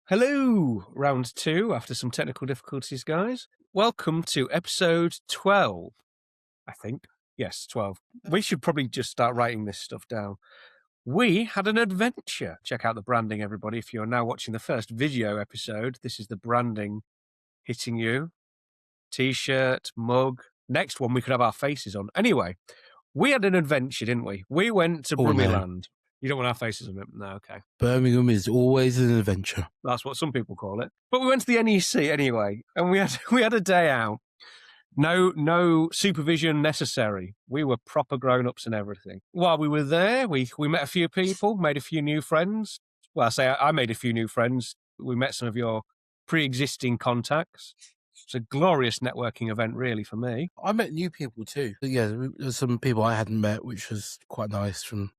Hello, round two after some technical difficulties, guys. Welcome to episode 12, I think. Yes, 12. We should probably just start writing this stuff down. We had an adventure. Check out the branding, everybody. If you're now watching the first video episode, this is the branding hitting you. T-shirt, mug. Next one, we could have our faces on. Anyway, we had an adventure, didn't we? We went to Birmingham. You don't want our faces on it? No, okay. Birmingham is always an adventure. That's what some people call it. But we went to the NEC anyway, and we had a day out. No supervision necessary. We were proper grown-ups and everything. While we were there, we met a few people, made a few new friends. Well, I made a few new friends. We met some of your pre-existing contacts. It's a glorious networking event, really, for me. I met new people too. Yeah, there's some people I hadn't met, which was quite nice from.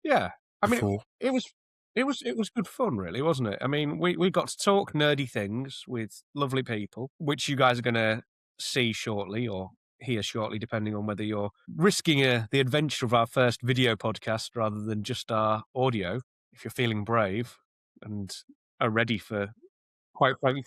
Yeah, I mean, before. it was good fun, really, wasn't it? I mean, we got to talk nerdy things with lovely people, which you guys are going to see shortly or hear shortly, depending on whether you're risking the adventure of our first video podcast rather than just our audio. If you're feeling brave and are ready for, quite frankly,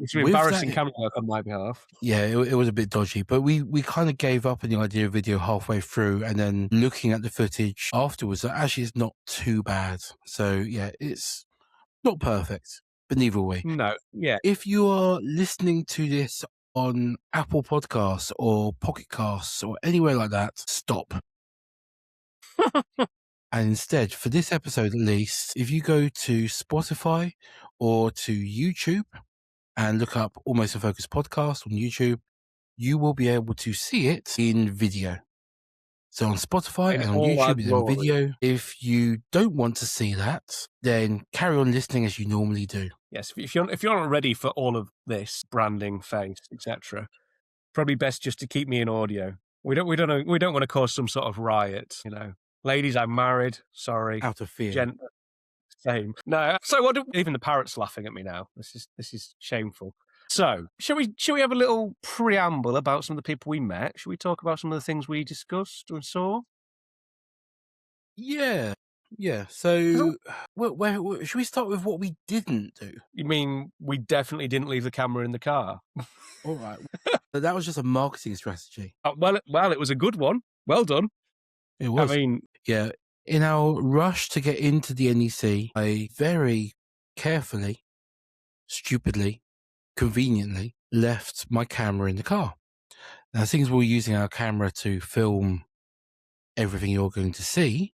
some embarrassing camera work on my behalf. Yeah, it was a bit dodgy, but we kind of gave up on the idea of video halfway through, and then looking at the footage afterwards, actually it's not too bad. So yeah, it's not perfect, but neither way. No, yeah. If you are listening to this on Apple Podcasts or Pocket Casts or anywhere like that, stop. And instead, for this episode at least, if you go to Spotify or to YouTube and look up Almost in Focus Podcast on YouTube, you will be able to see it in video. So on Spotify and on YouTube, it's in video. If you don't want to see that, then carry on listening as you normally do. Yes, if you're not ready for all of this branding, face, etc., probably best just to keep me in audio. We don't want to cause some sort of riot, you know. Ladies, I'm married. Sorry. Out of fear. Same. No. So even the parrot's laughing at me now. This is shameful. So, shall we have a little preamble about some of the people we met? Shall we talk about some of the things we discussed and saw? Yeah. So, should we start with what we didn't do? You mean we definitely didn't leave the camera in the car? All right. That was just a marketing strategy. Well, it was a good one. Well done. It was. I mean, yeah. In our rush to get into the NEC, I very carefully, stupidly, conveniently left my camera in the car. Now, since we're using our camera to film everything you're going to see,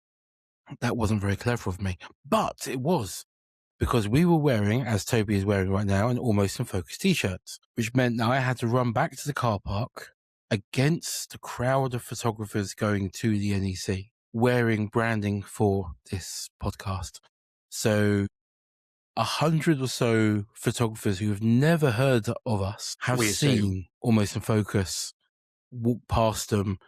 that wasn't very clever of me. But it was, because we were wearing, as Toby is wearing right now, an Almost in Focus t-shirt, which meant that I had to run back to the car park against the crowd of photographers going to the NEC, wearing branding for this podcast. So 100 or so photographers who have never heard of us have seen Almost in Focus, walk past them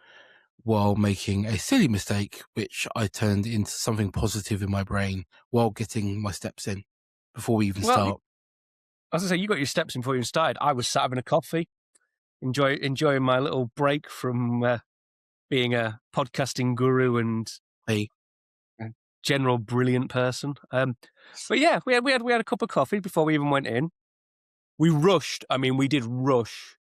while making a silly mistake, which I turned into something positive in my brain while getting my steps in before we even start. As I say, you got your steps in before you even started. I was sat having a coffee, enjoying my little break from being a podcasting guru and a general brilliant person. But yeah, we had a cup of coffee before we even went in. We rushed. I mean, we did rush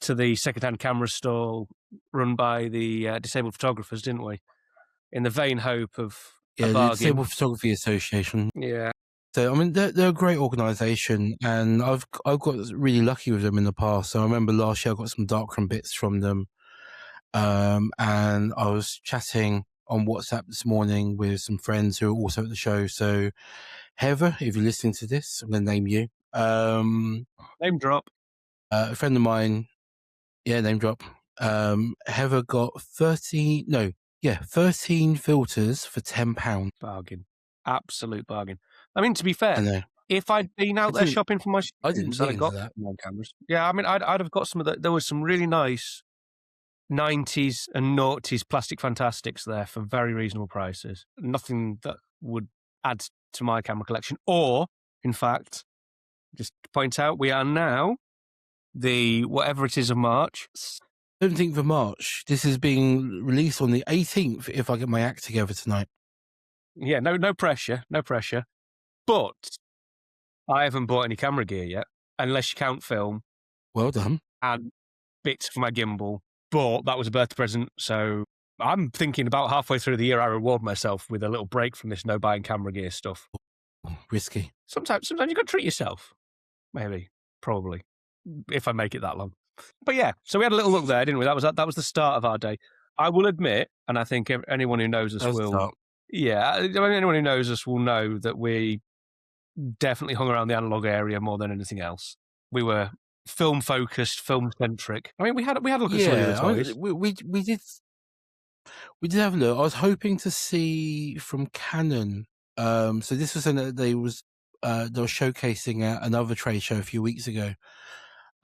to the secondhand camera stall run by the Disabled Photographers, didn't we? In the vain hope of a bargain. The Disabled Photography Association. Yeah. So, I mean, they're a great organisation, and I've got really lucky with them in the past. So I remember last year I got some darkroom bits from them, and I was chatting on WhatsApp this morning with some friends who are also at the show. So, Heather, if you're listening to this, I'm going to name you. Name drop. A friend of mine, name drop. Heather got 13 filters for £10. Bargain. Absolute bargain. I mean, to be fair, if I'd been out there shopping for my students, I'd have got some cameras. Yeah, I mean, I'd have got some of that. There was some really nice 90s and noughties plastic fantastics there for very reasonable prices. Nothing that would add to my camera collection. Or, in fact, just to point out, we are now the whatever it is of March. 17th of March. This is being released on the 18th if I get my act together tonight. Yeah, no pressure. But I haven't bought any camera gear yet, unless you count film Well done. and bits for my gimbal. But that was a birthday present, so I'm thinking about halfway through the year I reward myself with a little break from this no buying camera gear stuff. Risky. Sometimes you've got to treat yourself. Maybe, probably, if I make it that long. But yeah, so we had a little look there, didn't we? That was the start of our day. I will admit, and I think anyone who knows us will. Start. Yeah, anyone who knows us will know that we definitely hung around the Analogue area more than anything else. We were film focused, film centric. I mean, we had a look at some of the toys. We did have a look. I was hoping to see from Canon. So this was they were showcasing at another trade show a few weeks ago.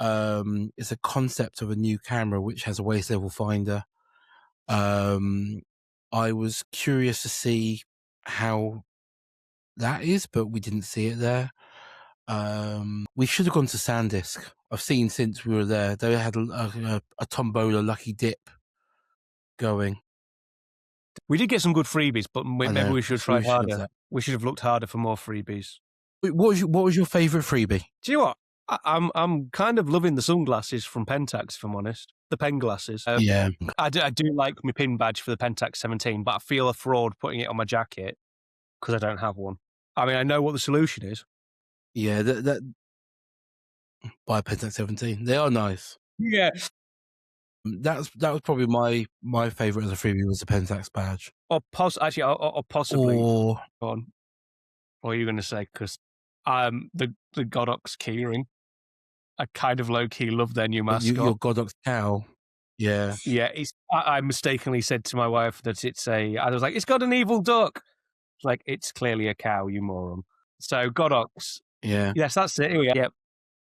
It's a concept of a new camera which has a waist level finder. I was curious to see how that is, but we didn't see it there. We should have gone to SanDisk. I've seen since we were there, they had a Tombola Lucky Dip going. We did get some good freebies, but maybe we should try harder. We should have looked harder for more freebies. What was your favourite freebie? Do you know what? I'm kind of loving the sunglasses from Pentax, if I'm honest. The pen glasses. Yeah. I do like my pin badge for the Pentax 17, but I feel a fraud putting it on my jacket because I don't have one. I mean, I know what the solution is. Yeah, that buy a Pentax 17. They are nice. Yeah. That was probably my favourite as a freebie was the Pentax badge. Or possibly. Go on. What are you going to say? Because the Godox keyring, I kind of low-key love their new mascot. Your Godox cow. Yeah. Yeah. I mistakenly said to my wife that I was like, it's got an evil duck. It's like, it's clearly a cow, you moron. So Godox. Yeah. Yes, that's it. Here we go. Yep.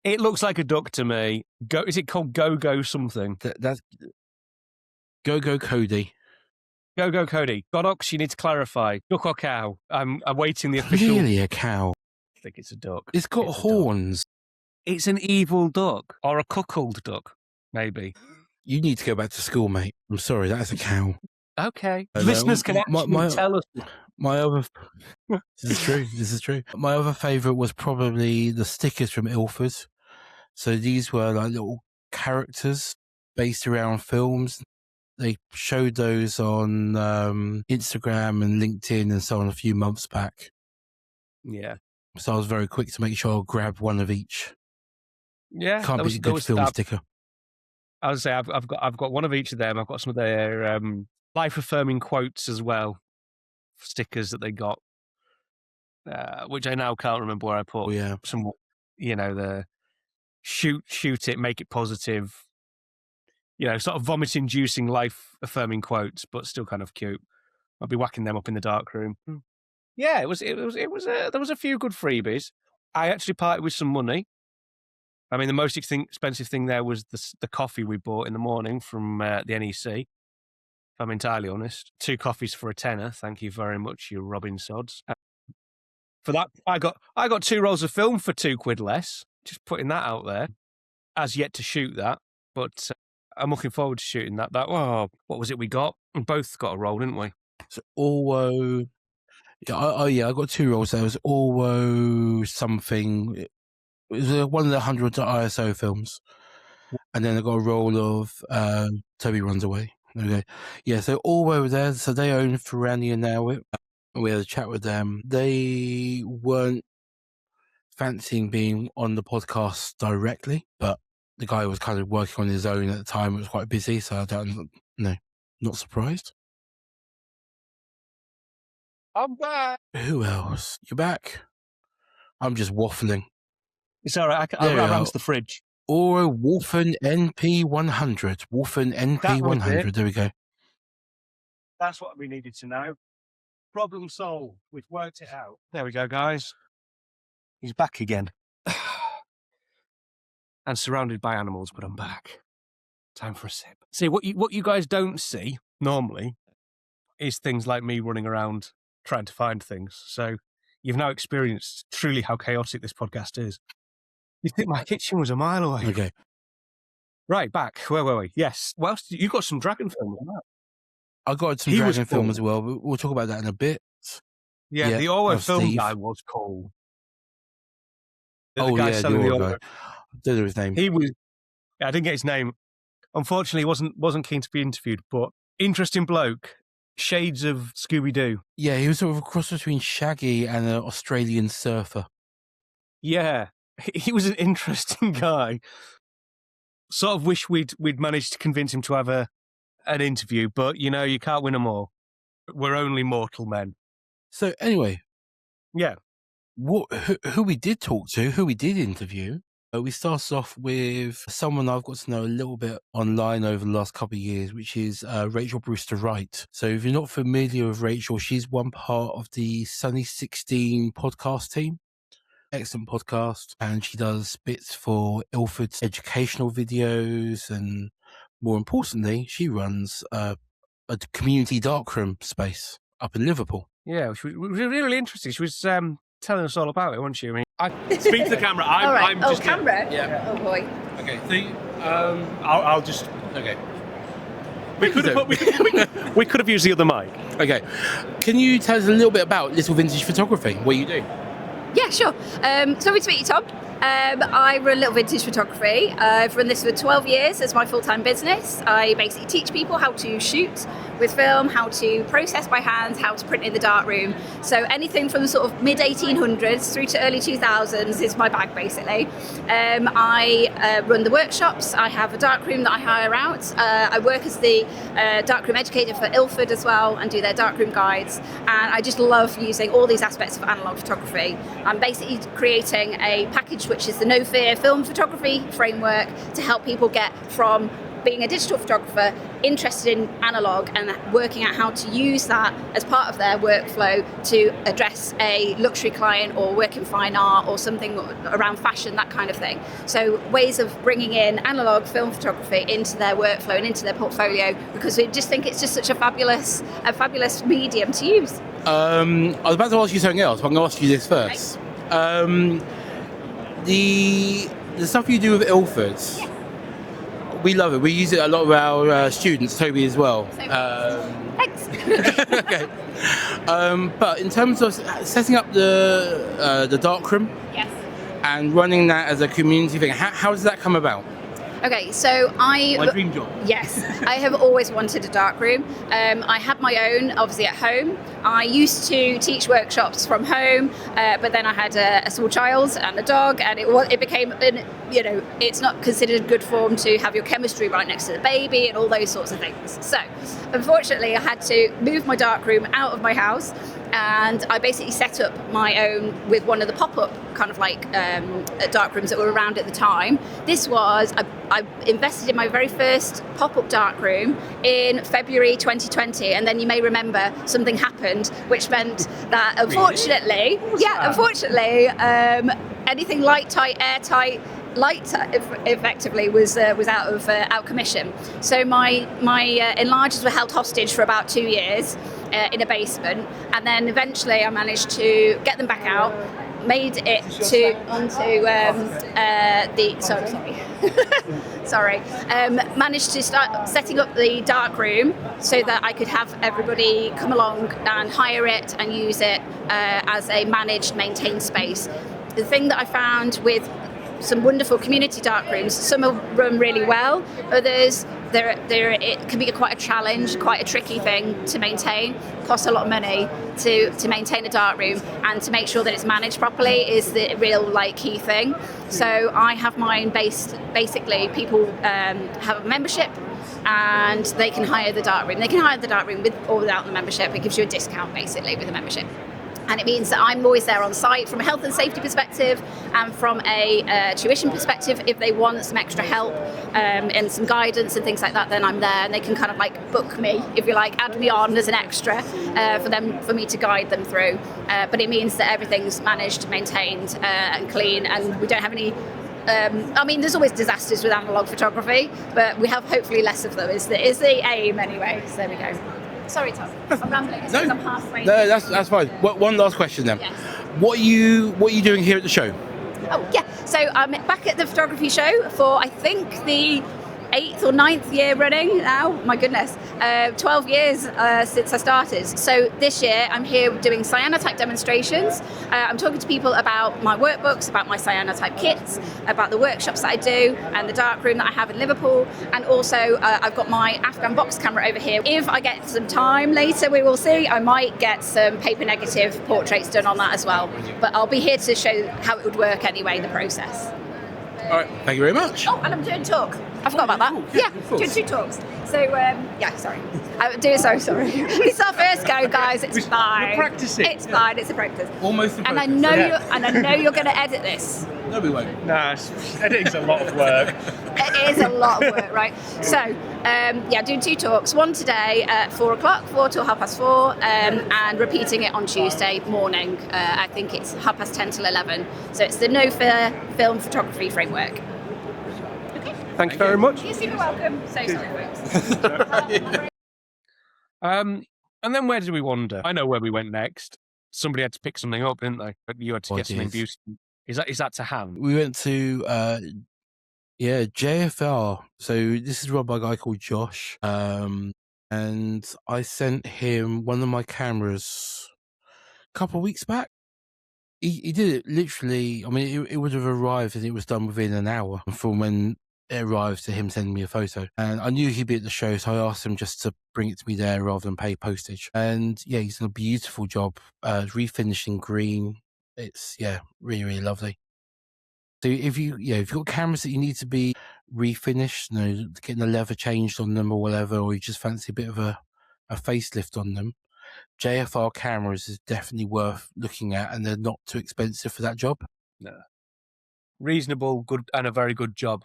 It looks like a duck to me. Is it called Go-Go something? That's Go-Go Cody. Go-Go Cody. Godox, you need to clarify. Duck or cow? I'm awaiting the official... Clearly a cow. I think it's a duck. It's got horns. It's an evil duck. Or a cuckold duck, maybe. You need to go back to school, mate. I'm sorry, that's a cow. Okay. Listeners can actually tell us. This is true. My other favourite was probably the stickers from Ilford. So these were like little characters based around films. They showed those on Instagram and LinkedIn and so on a few months back. Yeah. So I was very quick to make sure I grabbed one of each. Yeah. Can't beat a good film sticker. I would say I've got one of each of them. I've got some of their life-affirming quotes as well. Stickers that they got, which I now can't remember where I put. Oh, yeah. Some, the shoot it, make it positive, sort of vomit-inducing, life-affirming quotes, but still kind of cute. I'll be whacking them up in the darkroom. Yeah, it was. There was a few good freebies. I actually parted with some money. I mean, the most expensive thing there was the coffee we bought in the morning from the NEC. If I'm entirely honest, 2 coffees for a tenner. Thank you very much, you Robin Sods. For that, I got 2 rolls of film for £2 less. Just putting that out there. As yet to shoot that, but I'm looking forward to shooting that. What was it we got? We both got a roll, didn't we? So Orwo. Yeah, I got 2 rolls. There was Orwo something. It was one of the 100 ISO films, and then I got a roll of Toby Runs Away. Okay. Yeah, so all over there, so they own Ferrani and now we had a chat with them. They weren't fancying being on the podcast directly, but the guy was kind of working on his own at the time. It was quite busy, so I don't know. Not surprised. I'm back. Who else? You back? I'm just waffling. It's all right. I ran to the fridge. Or Wolfen NP100. Wolfen NP100. There we go. That's what we needed to know. Problem solved. We've worked it out. There we go, guys. He's back again. And surrounded by animals, but I'm back. Time for a sip. See, what you guys don't see normally is things like me running around trying to find things. So you've now experienced truly how chaotic this podcast is. You think my kitchen was a mile away. Okay. Right, back. Where were we? Yes. Well, you got some dragon film on that. I got some dragon film as well, but we'll talk about that in a bit. Yeah, the Orwo film guy was cool. The guy selling the guy. I don't know his name. He was. I didn't get his name. Unfortunately, wasn't keen to be interviewed, but interesting bloke. Shades of Scooby-Doo. Yeah, he was sort of a cross between Shaggy and an Australian surfer. Yeah, he was an interesting guy. Sort of wish we'd managed to convince him to have an interview, but you can't win them all. We're only mortal men. So anyway, yeah, who we did talk to, who we did interview. We started off with someone I've got to know a little bit online over the last couple of years, which is Rachel Brewster-Wright. So if you're not familiar with Rachel, she's one part of the Sunny 16 podcast team. Excellent podcast. And she does bits for Ilford's educational videos. And more importantly, she runs a community darkroom space up in Liverpool. Yeah, which was really interesting. She was telling us all about it, wasn't she? I mean, speak to the camera. I'm just camera. Yeah. Oh boy. Okay. So I'll just. Okay. We could have used the other mic. Okay. Can you tell us a little bit about Little Vintage Photography? What you do? Yeah, sure. Lovely to meet you, Tom. I run Little Vintage Photography. I've run this for 12 years as my full-time business. I basically teach people how to shoot with film, how to process by hand, how to print in the darkroom. So anything from sort of mid-1800s through to early 2000s is my bag, basically. I run the workshops. I have a darkroom that I hire out. I work as the darkroom educator for Ilford as well and do their darkroom guides. And I just love using all these aspects of analog photography. I'm basically creating a package which is the No Fear film photography framework to help people get from being a digital photographer interested in analog and working out how to use that as part of their workflow to address a luxury client or work in fine art or something around fashion, that kind of thing. So ways of bringing in analog film photography into their workflow and into their portfolio, because we just think it's just such a fabulous medium to use. I was about to ask you something else, but I'm going to ask you this first. Okay. The stuff you do with Ilford, we love it. We use it a lot with our students, Toby as well. Thanks. Okay. But in terms of setting up the darkroom, yes, and running that as a community thing, how does that come about? Okay, so my dream job. Yes, I have always wanted a darkroom. I had my own, obviously, at home. I used to teach workshops from home, but then I had a small child and a dog, and it became, it's not considered good form to have your chemistry right next to the baby and all those sorts of things. So, unfortunately, I had to move my darkroom out of my house, and I basically set up my own with one of the pop-up kind of like darkrooms that were around at the time. This was, I invested in my very first pop-up darkroom in February 2020, and then you may remember something happened, which meant that unfortunately, anything light tight, airtight, effectively was out commission. So my enlargers were held hostage for about 2 years in a basement, and then eventually I managed to get them back out, made it managed to start setting up the darkroom so that I could have everybody come along and hire it and use it as a managed, maintained space. The thing that I found with some wonderful community darkrooms, some are run really well, others it can be quite a challenge, quite a tricky thing to maintain. Costs a lot of money to maintain a darkroom, and to make sure that it's managed properly is the real key thing. So I have mine basically people have a membership and they can hire the darkroom. They can hire the darkroom with or without the membership. It gives you a discount basically with the membership. And it means that I'm always there on site from a health and safety perspective and from a tuition perspective. If they want some extra help and some guidance and things like that, then I'm there, and they can kind of book me, if you like, add me on as an extra for me to guide them through. But it means that everything's managed, maintained and clean, and we don't have any there's always disasters with analog photography, but we have hopefully less of them is the aim anyway. So there we go. Sorry, Tom. I'm rambling. It's because I'm halfway. No, that's fine. One last question then. Yes. What are you doing here at the show? Oh yeah. So I'm back at the photography show for I think the 8th or 9th year running now. My goodness, 12 years since I started. So this year I'm here doing cyanotype demonstrations. I'm talking to people about my workbooks, about my cyanotype kits, about the workshops that I do, and the darkroom that I have in Liverpool. And also I've got my Afghan box camera over here. If I get some time later, we will see, I might get some paper negative portraits done on that as well. But I'll be here to show how it would work anyway, the process. All right, thank you very much. Oh, and I'm doing talk. I forgot about that. Yeah, doing 2 talks. So, yeah, sorry. Sorry. It's our first go, guys. It's fine. We're practicing. It's fine. It's a practice. Almost. And I know you're going to edit this. No, we won't. Nah, editing's a lot of work. It is a lot of work, right? So, doing 2 talks. One today at 4 o'clock, 4 till 4:30, and repeating it on Tuesday morning. I think it's 10:30 till 11. So it's the No Fear Film Photography Framework. Okay. Thank you very much. You're super welcome. So sorry, folks. And then where did we wander? I know where we went next. Somebody had to pick something up, didn't they? But you had to get something beautiful. Is that to hand? We went to JFR. So this is run by a guy called Josh. And I sent him one of my cameras a couple of weeks back. He did it literally. I mean, it would have arrived and it was done within an hour from when it arrived to him sending me a photo. And I knew he'd be at the show, so I asked him just to bring it to me there rather than pay postage. And yeah, he's done a beautiful job, refinishing green. It's really, really lovely. So if you've got cameras that you need to be refinished, getting the leather changed on them or whatever, or you just fancy a bit of a facelift on them, JFR cameras is definitely worth looking at, and they're not too expensive for that job. No. Reasonable, good, and a very good job.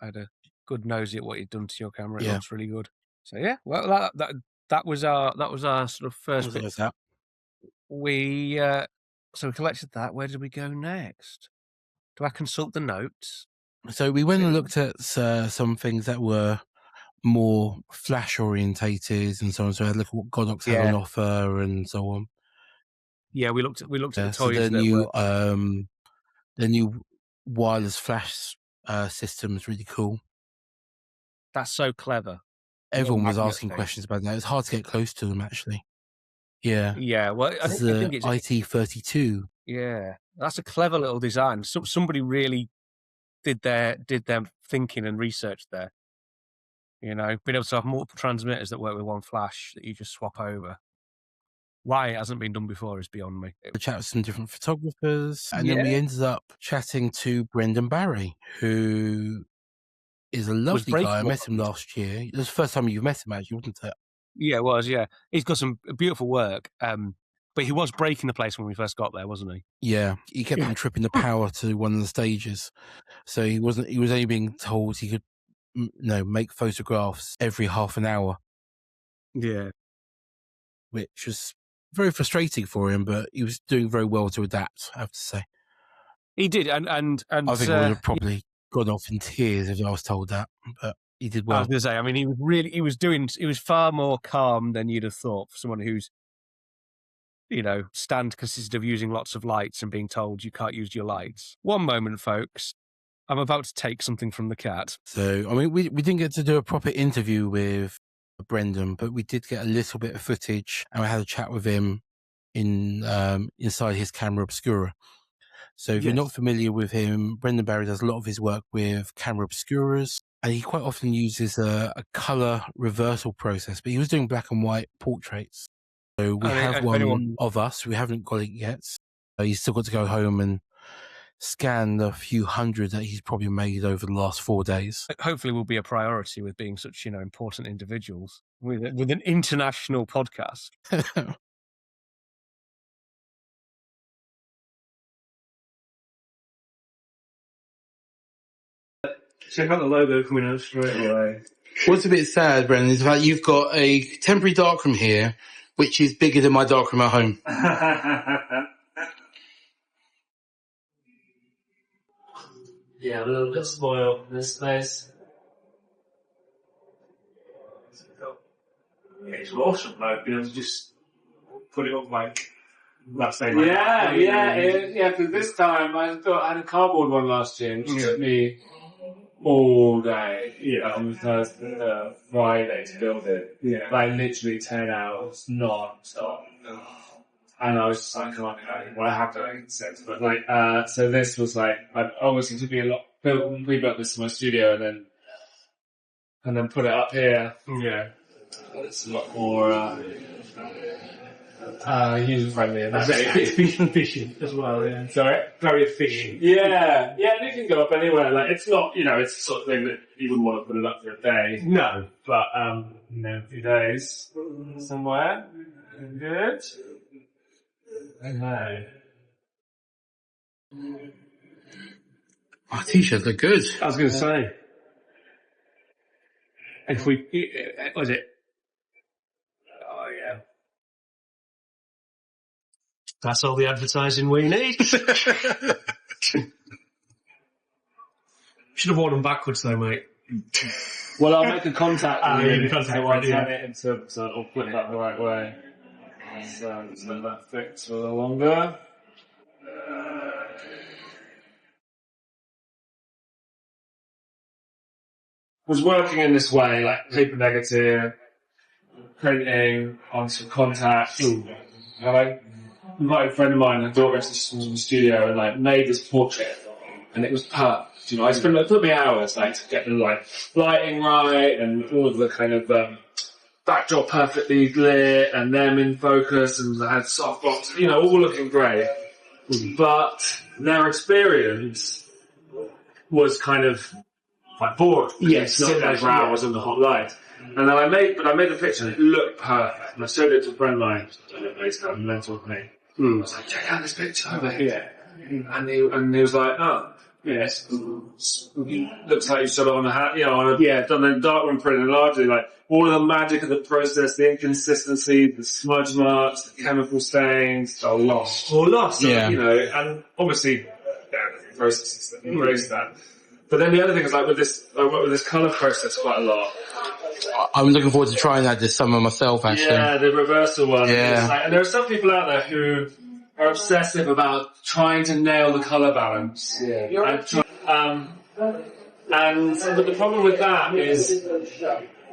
I had a good nosy at what you'd done to your camera. It looks really good. So yeah, well that was our sort of first bit. Was that? We collected that. Where did we go next? Do I consult the notes? So we went and looked at some things that were more flash orientated and so on. So I had a look at what Godox had on offer and so on. Yeah, we looked at the toys. So the new wireless flash system is really cool. That's so clever. Everyone was asking questions about that. It's hard to get close to them, actually. Yeah. Yeah. Well, I think it's IT32. Yeah, that's a clever little design. Somebody really did their thinking and research there. Being able to have multiple transmitters that work with one flash that you just swap over. Why it hasn't been done before is beyond me. We chatted with some different photographers, and then we ended up chatting to Brendan Barry, who is a lovely guy. I met him last year. It was the first time you've met him, actually, wasn't it? Yeah, it was, yeah. He's got some beautiful work, but he was breaking the place when we first got there, wasn't he? Yeah, he kept on tripping the power to one of the stages. So he was only being told he could make photographs every half an hour. Yeah. Which was very frustrating for him, but he was doing very well to adapt, I have to say. He did, and I think I would have probably gone off in tears if I was told that, but he did well. I was going to say, I mean, he was far more calm than you'd have thought for someone who's, stand consisted of using lots of lights and being told you can't use your lights. One moment, folks. I'm about to take something from the cat. So, I mean, we didn't get to do a proper interview with Brendan, but we did get a little bit of footage, and we had a chat with him inside his camera obscura. So if you're not familiar with him, Brendan Barry does a lot of his work with camera obscuras, and he quite often uses a color reversal process, but he was doing black and white portraits. So we have one of us. We haven't got it yet. He's still got to go home and scan the few hundred that he's probably made over the last 4 days. Hopefully will be a priority with being such, important individuals with an international podcast. Check out the logo coming out straight away. What's a bit sad, Brendan, is that you've got a temporary darkroom here, which is bigger than my darkroom at home. Yeah, I'm a little bit spoiled in this place. Yeah, it's awesome, though, being able to just put it up like that same. Yeah, because this time I thought I had a cardboard one last year, and it took me all day, on Thursday, Friday to build it. Yeah. Like literally 10 hours non-stop. And I was just like, oh, well, I have done it since, but like, so this was like, I obviously took me a lot, rebuilt this in my studio and then put it up here. Yeah. It's a lot more, user-friendly and that's very efficient as well, yeah. Sorry? Very efficient. Yeah, and it can go up anywhere. Like, it's not, it's the sort of thing that you wouldn't want to put it up for a day. No. But, a few days somewhere. Good. Okay. Oh, t-shirts look good. I was going to say, if we, was it? Oh, yeah. That's all the advertising we need. Should have worn them backwards though, mate. Well, I'll make a contact with you. Contact, so right, yeah. it into, so it'll flip that the right way. So that fits a little longer. Was working in this way, like paper negative, printing on some contacts. And I invited a friend of mine, her daughter, into the studio and like made this portrait, and it was perfect. It took me hours like to get the lighting right and all of the kind of backdrop perfectly lit and them in focus, and I had softbox, all looking great. But their experience was kind of like bored. Yes, sitting there for hours in the hot light. And then I made the picture and it looked perfect. And I showed it to a friend of mine, based out of mental with me. I was like, check out this picture over here. And he was like, oh, yes, looks like you shot it on a hat, done a darkroom print, and largely like all of the magic of the process, the inconsistency, the smudge marks, the chemical stains, all lost. Yeah. And obviously, processes that embrace that. But then the other thing is like I work with this colour process quite a lot. I'm looking forward to trying that this summer myself, actually. Yeah, the reversal one. Yeah. And there are some people out there who are obsessive about trying to nail the colour balance. Yeah. But the problem with that is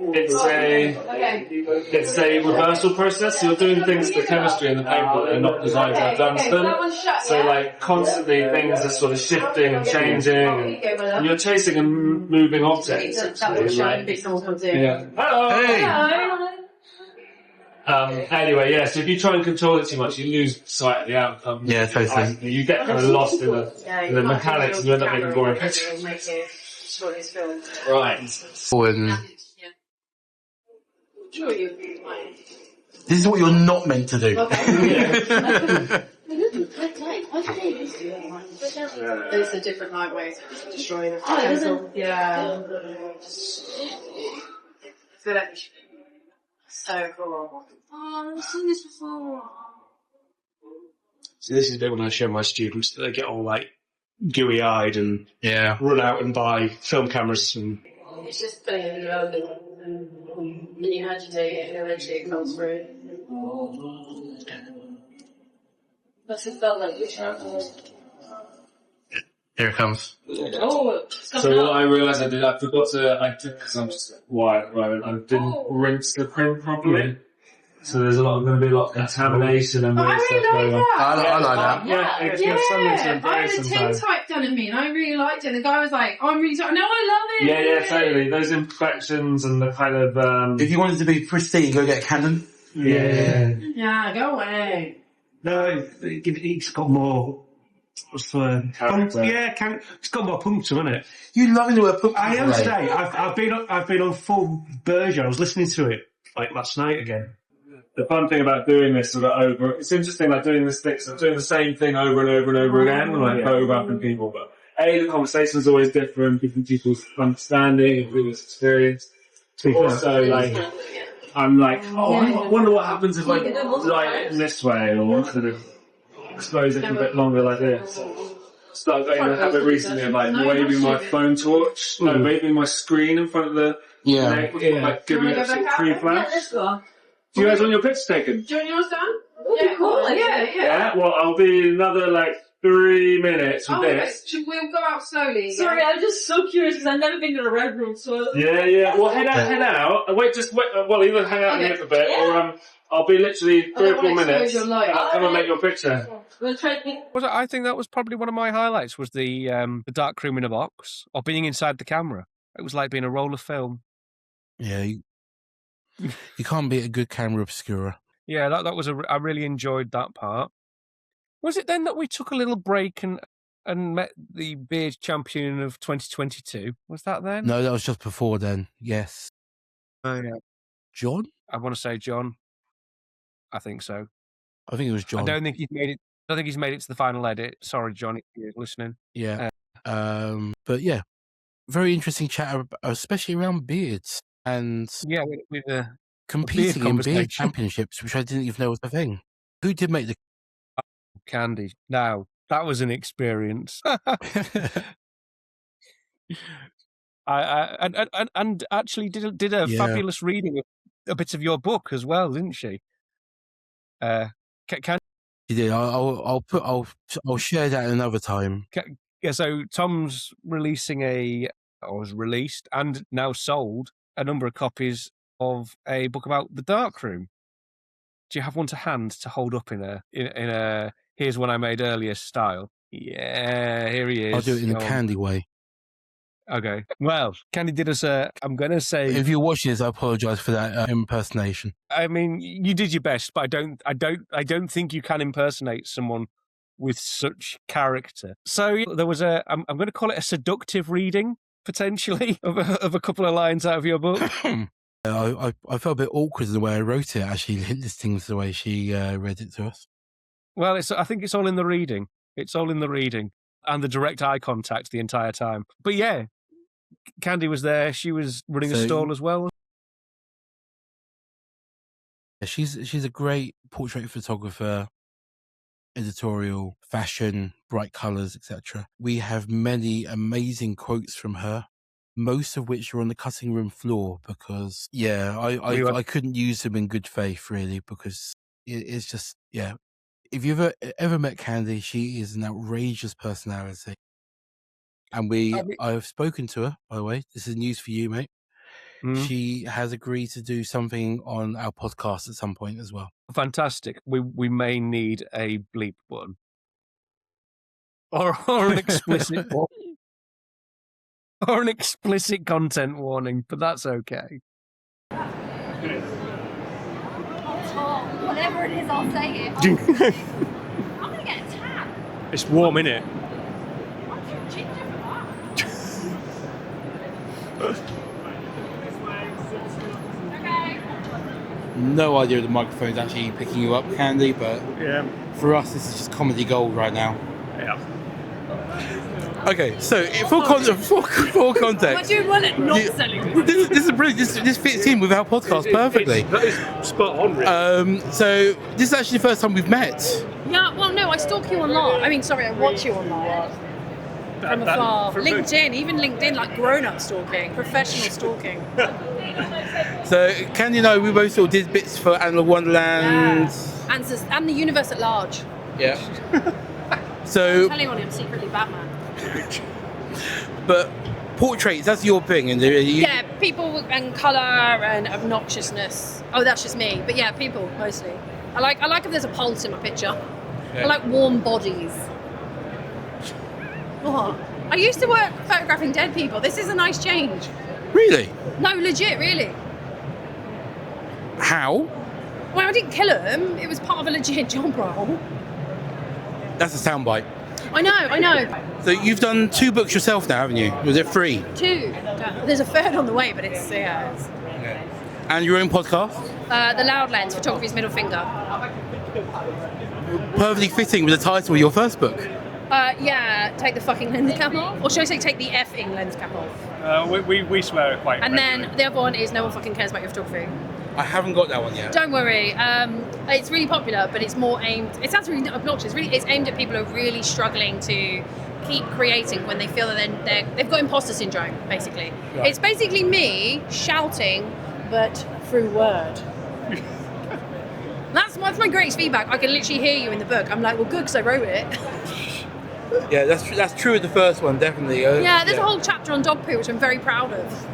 it's a reversal process. So you're doing things to the chemistry and the paper that are not designed to have done to them. So like constantly things are sort of shifting and changing, and you're chasing a moving object. Yeah. Hello. Hey. Anyway, yeah, so if you try and control it too much, you lose sight of the outcome. Yeah, totally. You get kind of lost in the mechanics and you end up making boring pictures. Right. This is what you're not meant to do. There's a different ways of destroying the chemical. Yeah. So cool. Oh, I've seen this before. So this is the bit when I show my students that they get all like gooey-eyed and Yeah. run out and buy film cameras and... It's just putting it in the oven and you agitate it and eventually it comes through. That's it felt like which Here it comes. Oh, it's So coming what up. I realised I forgot to, because I'm just wired at the moment, I didn't rinse the print properly. So there's going to be a lot of contamination and I weird really stuff like going on. that. I like that. Yeah, it's got something to I embrace had a sometimes. tintype done at me and I really liked it. The guy was like, I'm really sorry. No, I love it. Yeah, totally. Those imperfections and the kind of, If you wanted to be pristine, go get a Canon. Yeah, go away. No, it's got more... What's the Character. it's got more puncture, hasn't it? You loving the word puncture. I am today. I've been on full version. I was listening to it like last night again. the fun thing about doing this sort of over, it's interesting like doing this thing, so doing the same thing over and over and over again, like photographing people, but the conversation is always different people's understanding, people's experience. Also, like, I'm like, I wonder what happens if I light it in this way, or sort of expose it a bit longer like this. Started getting a habit recently of like waving my phone torch, waving my screen in front of the neck, like giving it a sort of pre-flash. Do you guys want your pictures taken? Do you want yours done? Yeah, cool. Yeah. Yeah, well, I'll be another like 3 minutes with Okay, this. should we go out slowly? Sorry, I'm just so curious because I've never been to a red room, so... Yeah. Well, head out, and wait. Well, either hang out here for a bit, or I'll be literally 3 or 4 minutes. I'll come and make your picture. We'll try to... I think that was probably one of my highlights, was the dark room in a box, or being inside the camera. It was like being a roll of film. Yeah, you can't beat a good camera obscura. Yeah, that was I really enjoyed that part. Was it then that we took a little break and met the beard champion of 2022? Was that then? No, that was just before then. Yes. Oh yeah. John? I want to say John. I think so. I think it was John. I don't think he's made it. I don't think he's made it to the final edit. Sorry, John, if you're listening. Yeah. But yeah, very interesting chat, especially around beards and with the competing in beard championships, which I didn't even know was a thing. Who did make the Candy? Now that was an experience. And actually did a fabulous reading of a bit of your book as well, didn't she? You did. I'll share that another time. Yeah. So Tom's was released and now sold a number of copies of a book about the darkroom. Do you have one to hand to hold up in a here's one I made earlier style? Yeah, here he is. I'll do it in a Candy way. Okay. Well, Candy did us I'm going to say, if you're watching this, I apologise for that impersonation. I mean, you did your best, but I don't think you can impersonate someone with such character. So there was I'm going to call it a seductive reading, potentially, of a couple of lines out of your book. I felt a bit awkward in the way I wrote it, actually, listening to the way she read it to us. Well, I think it's all in the reading. It's all in the reading and the direct eye contact the entire time. But yeah, Candy was there. She was running a stall as well. She's a great portrait photographer, editorial, fashion, bright colours, etc. We have many amazing quotes from her, most of which are on the cutting room floor because, I couldn't use them in good faith, really, because it's just, If you've ever met Candy, she is an outrageous personality. And I've spoken to her, by the way. This is news for you, mate. Mm. She has agreed to do something on our podcast at some point as well. Fantastic. We may need a bleep one. Or an explicit one. Or an explicit content warning, but that's okay. Whatever it is, I'll say it. I'm going to get a tan. It's warm, innit? I'm too ginger for that. Okay. No idea if the microphone's actually picking you up, Candy, but for us, this is just comedy gold right now. Yeah. Okay, so for context, I do well at not selling. This is brilliant. This fits in with our podcast perfectly. That is spot on, really. So this is actually the first time we've met. Yeah, well, no, I stalk you online. I mean, sorry, I watch you online from afar. LinkedIn, even LinkedIn, like grown-up stalking, professional stalking. So Candy and I, we both sort of did bits for Analogue Wonderland. Yeah. And the universe at large. Yeah. So. I'm telling you, I'm secretly Batman. But portraits, that's your thing, and yeah, people and colour and obnoxiousness. Oh, that's just me. But yeah, people mostly. I like if there's a pulse in my picture. Yeah. I like warm bodies. What? I used to work photographing dead people. This is a nice change. Really? No, legit, really. How? Well, I didn't kill them. It was part of a legit job role. That's a soundbite. I know. So you've done 2 books yourself now, haven't you? Was it 3? 2. There's a third on the way, but it's And your own podcast? The Loud Lens, Photography's Middle Finger. Perfectly fitting with the title of your first book. Take the fucking lens cap off. Or should I say take the effing lens cap off? We swear it quite. And then the other one is No One Fucking Cares About Your Photography. I haven't got that one yet. Don't worry. It's really popular, but it's more aimed... It sounds really obnoxious. It's aimed at people who are really struggling to keep creating when they feel that they've got imposter syndrome, basically. Right. It's basically me shouting, but through word. That's my greatest feedback. I can literally hear you in the book. I'm like, well, good, because I wrote it. Yeah, that's true of the first one, definitely. Yeah, there's a whole chapter on dog poo, which I'm very proud of.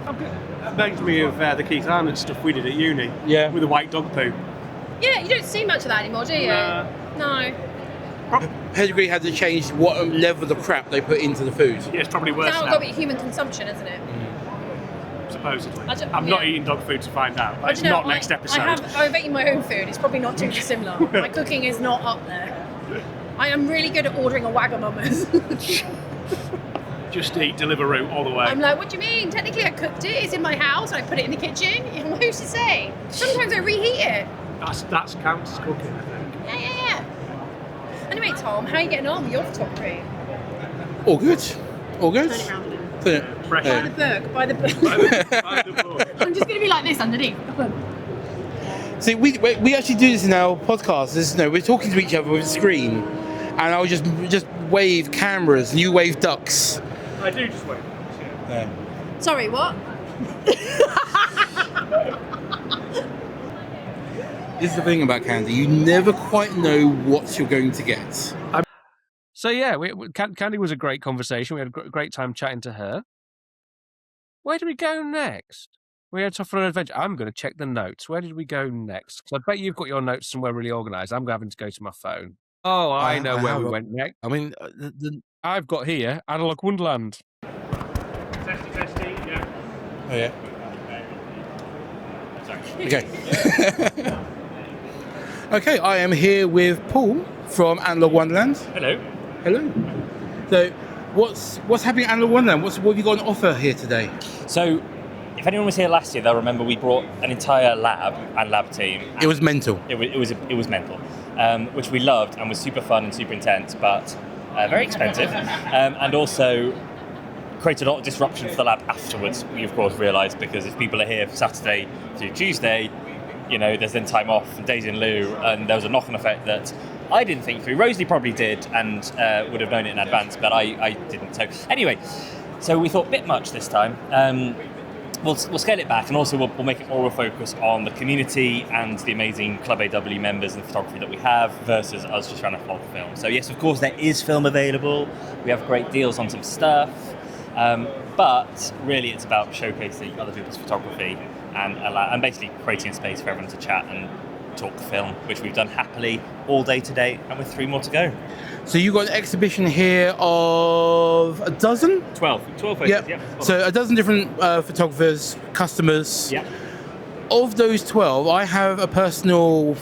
That reminds me of the Keith Arnold stuff we did at uni. Yeah. With the white dog poo. Yeah, you don't see much of that anymore, do you? No. Pedigree had to change what level of crap they put into the food. Yeah, it's probably worse Now it's now. got to be human consumption, isn't it? Supposedly. I'm not eating dog food to find out. But It's not next episode. I've eaten my own food. It's probably not too dissimilar. My cooking is not up there. I am really good at ordering a Wagamama's. Just eat Deliveroo all the way. I'm like, what do you mean? Technically, I cooked it. It's in my house. I put it in the kitchen. Who's to say? Sometimes I reheat it. That's counts as cooking, I think. Yeah. Anyway, Tom, how are you getting on with your photography? All good. All good. Turn it around a little. Fresh. By the book. By the book. By the book. I'm just going to be like this underneath. See, we actually do this in our podcast. We're talking to each other with a screen, and I'll just wave cameras, and you wave ducks. I do just wait. Yeah. Sorry, what? This is the thing about Candy. You never quite know what you're going to get. So yeah, Candy was a great conversation. We had a great time chatting to her. Where do we go next? We had off on an adventure. I'm going to check the notes. Where did we go next? Because I bet you've got your notes somewhere really organised. I'm having to go to my phone. Oh, I know where we went next. I mean, I've got here Analogue Wonderland. Testy, yeah. Oh yeah. Okay. Okay, I am here with Paul from Analogue Wonderland. Hello. Hello. So, what's happening at Analogue Wonderland? What have you got on offer here today? So, if anyone was here last year, they'll remember we brought an entire lab team. It was mental. It was mental, which we loved and was super fun and super intense, but very expensive, and also created a lot of disruption for the lab afterwards. We of course realised, because if people are here Saturday through Tuesday, there's then time off and days in lieu, and there was a knock-on effect that I didn't think through. Rosalie probably did and would have known it in advance, but I didn't. So anyway, we thought bit much this time. We'll scale it back, and also we'll make it more of a focus on the community and the amazing Club AW members and the photography that we have versus us just trying to flog film. So yes, of course, there is film available. We have great deals on some stuff, but really it's about showcasing other people's photography and basically creating a space for everyone to chat and talk film, which we've done happily all day today, and with 3 more to go. So you've got an exhibition here of a dozen? 12 photos, Yep. yeah. So a dozen different photographers, customers. Yeah. Of those 12, I have a personal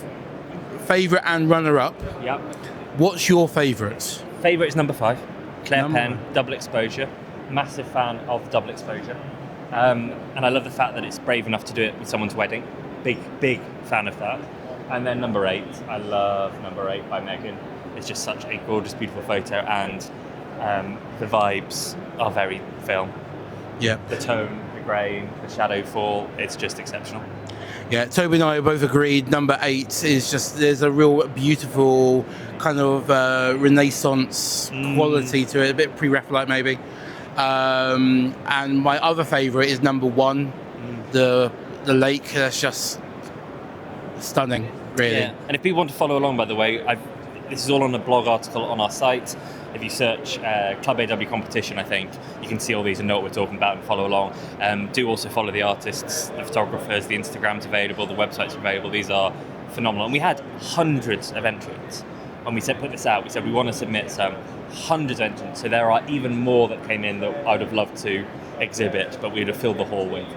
favourite and runner-up. Yeah. What's your favourite? Favourite is number 5, Claire Number Penn, double exposure. Massive fan of double exposure. And I love the fact that it's brave enough to do it with someone's wedding. Big fan of that. And then number 8, I love number 8 by Megan. It's just such a gorgeous, beautiful photo, and the vibes are very film. Yeah. The tone, the grain, the shadow fall, it's just exceptional. Yeah, Toby and I both agreed number 8 is just, there's a real beautiful kind of Renaissance quality to it, a bit pre-Raphaelite maybe. And my other favourite is number 1, the lake. That's just stunning, really. Yeah. And if people want to follow along, by the way, this is all on a blog article on our site. If you search Club AW competition, I think you can see all these and know what we're talking about and follow along. Do also follow the artists, the photographers. The Instagram's available, the website's available. These are phenomenal. And we had hundreds of entrants. When we put this out, we said we want to submit some, hundreds of entrants. So there are even more that came in that I would have loved to exhibit, but we would have filled the hall with.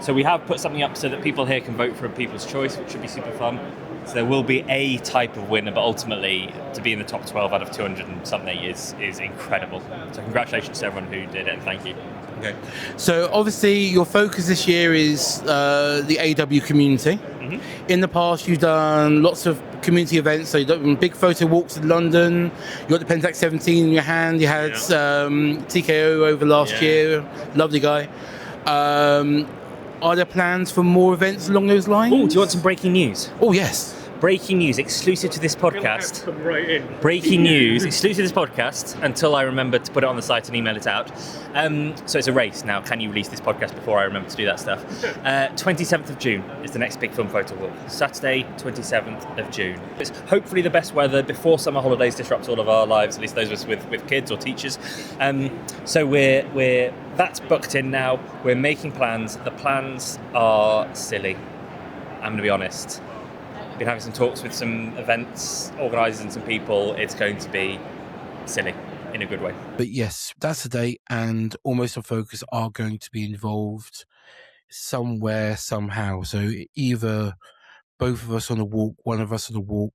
So we have put something up so that people here can vote for a people's choice, which should be super fun. So there will be a type of winner, but ultimately to be in the top 12 out of 200 and something is incredible. So congratulations to everyone who did it, and thank you. Okay. So obviously your focus this year is the AW community. Mm-hmm. In the past you've done lots of community events, so you've done big photo walks in London, you got the Pentax 17 in your hand, you had TKO over last year, lovely guy. Are there plans for more events along those lines? Oh, do you want some breaking news? Oh, yes. breaking news exclusive to this podcast. Come right in. Breaking news exclusive to this podcast until I remember to put it on the site and email it out. So it's a race now. Can you release this podcast before I remember to do that stuff? 27th of June is the next big film photo walk. Saturday, 27th of June. It's hopefully the best weather before summer holidays disrupt all of our lives, at least those of us with kids or teachers. So we're that's booked in now. We're making plans. The plans are silly. I'm going to be honest. Been having some talks with some events organisers and some people. It's going to be silly in a good way. But yes, that's the date, and Almost on Focus are going to be involved somewhere, somehow. So either both of us on a walk, one of us on a walk,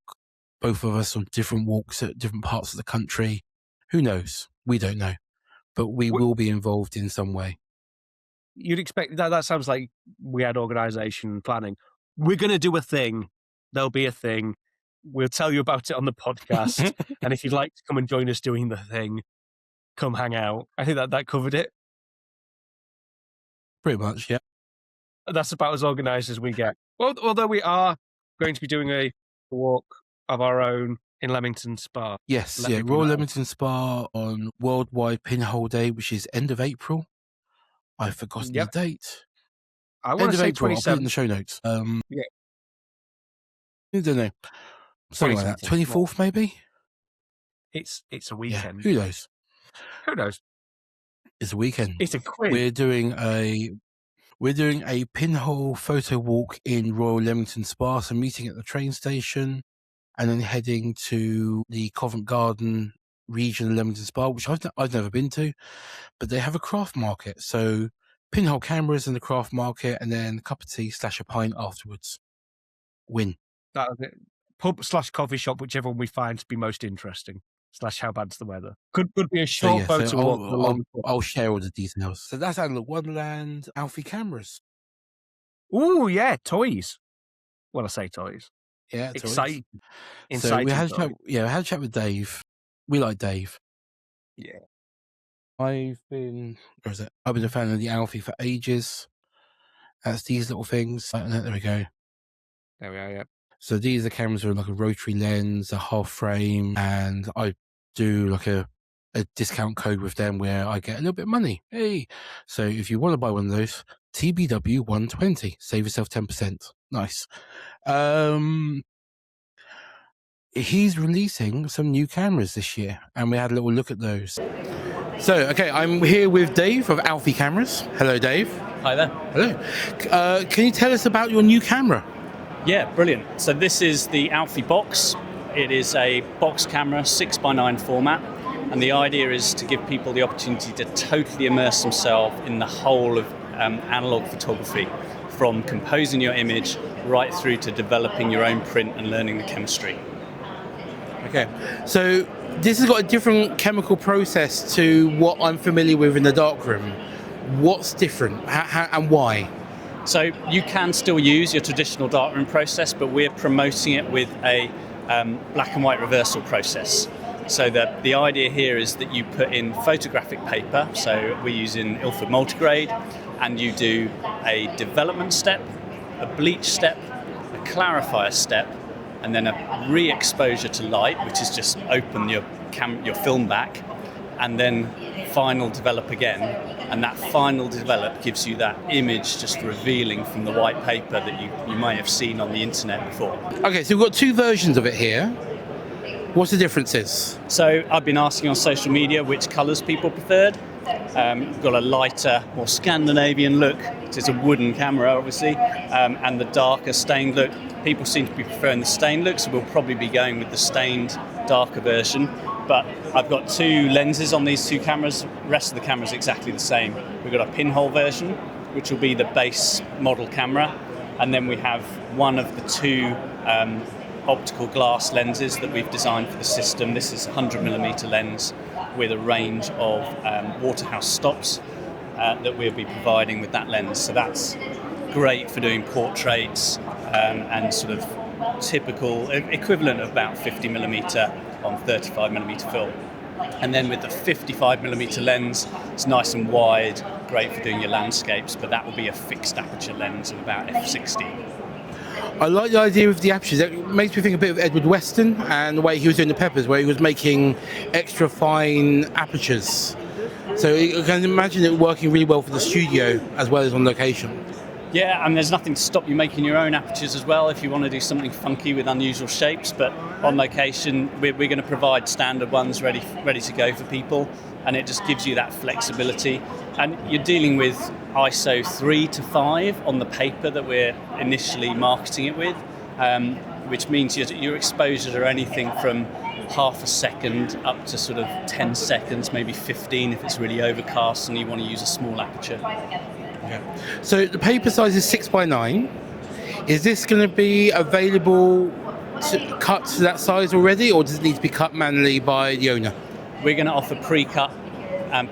both of us on different walks at different parts of the country. Who knows? We don't know. But we will be involved in some way. You'd expect that sounds like we had organisation planning. We're going to do a thing. There'll be a thing. We'll tell you about it on the podcast. And if you'd like to come and join us doing the thing, come hang out. I think that covered it. Pretty much, yeah. That's about as organised as we get. Well, although we are going to be doing a walk of our own in Leamington Spa. Yes, Royal Leamington Spa on Worldwide Pinhole Day, which is end of April. I've forgotten the date. I want to say April. I'll put it in the show notes. I don't know. Something like that. 24th, maybe? It's a weekend. Yeah. Who knows? Who knows? It's a weekend. It's a quiz. We're doing a pinhole photo walk in Royal Leamington Spa, so meeting at the train station and then heading to the Covent Garden region of Leamington Spa, which I've never been to, but they have a craft market. So pinhole cameras in the craft market and then a cup of tea / a pint afterwards. Win. That was it. Pub/coffee shop, whichever one we find to be most interesting. / how bad's the weather. Could be a short photo walk. I'll share all the details. So that's Analogue, Wonderland, Alfie cameras. Ooh, yeah, toys. Well, I say toys. Yeah, exciting. So we had a chat. Yeah, we had a chat with Dave. We like Dave. Yeah. I've been a fan of the Alfie for ages. That's these little things. There we go. There we are, yeah. So these are cameras with like a rotary lens, a half frame, and I do like a discount code with them where I get a little bit of money. Hey. So if you want to buy one of those, TBW 120, save yourself 10%. Nice. He's releasing some new cameras this year, and we had a little look at those. So, okay, I'm here with Dave of Alfie Cameras. Hello, Dave. Hi there. Hello. Can you tell us about your new camera? Yeah, brilliant. So this is the Alfie box. It is a box camera, 6x9 format, and the idea is to give people the opportunity to totally immerse themselves in the whole of analog photography, from composing your image right through to developing your own print and learning the chemistry. Okay, so this has got a different chemical process to what I'm familiar with in the darkroom. What's different and why? So you can still use your traditional darkroom process, but we're promoting it with a black and white reversal process. So that the idea here is that you put in photographic paper, so we're using Ilford multigrade, and you do a development step, a bleach step, a clarifier step, and then a re-exposure to light, which is just open your film back, and then final develop again. And that final develop gives you that image just revealing from the white paper that you may have seen on the internet before. Okay, so we've got two versions of it here. What's the differences? So I've been asking on social media which colours people preferred. We've got a lighter, more Scandinavian look, which is a wooden camera obviously, and the darker stained look. People seem to be preferring the stained look, so we'll probably be going with the stained darker version. But I've got two lenses on these two cameras. The rest of the camera is exactly the same. We've got a pinhole version, which will be the base model camera, and then we have one of the two optical glass lenses that we've designed for the system. This is a 100mm lens with a range of Waterhouse stops that we'll be providing with that lens. So that's great for doing portraits and sort of typical equivalent of about 50mm on 35mm film. And then with the 55mm lens, it's nice and wide, great for doing your landscapes, but that will be a fixed aperture lens of about f/16. I like the idea of the apertures. It makes me think a bit of Edward Weston and the way he was doing the peppers, where he was making extra fine apertures. So I can imagine it working really well for the studio as well as on location. Yeah, and there's nothing to stop you making your own apertures as well if you want to do something funky with unusual shapes. But on location, we're going to provide standard ones ready to go for people, and it just gives you that flexibility. And you're dealing with ISO 3 to 5 on the paper that we're initially marketing it with, which means your exposures are anything from half a second up to sort of 10 seconds, maybe 15 if it's really overcast and you want to use a small aperture. Yeah. So the paper size is 6x9. Is this going to be available to cut to that size already, or does it need to be cut manually by the owner? We're going to offer pre-cut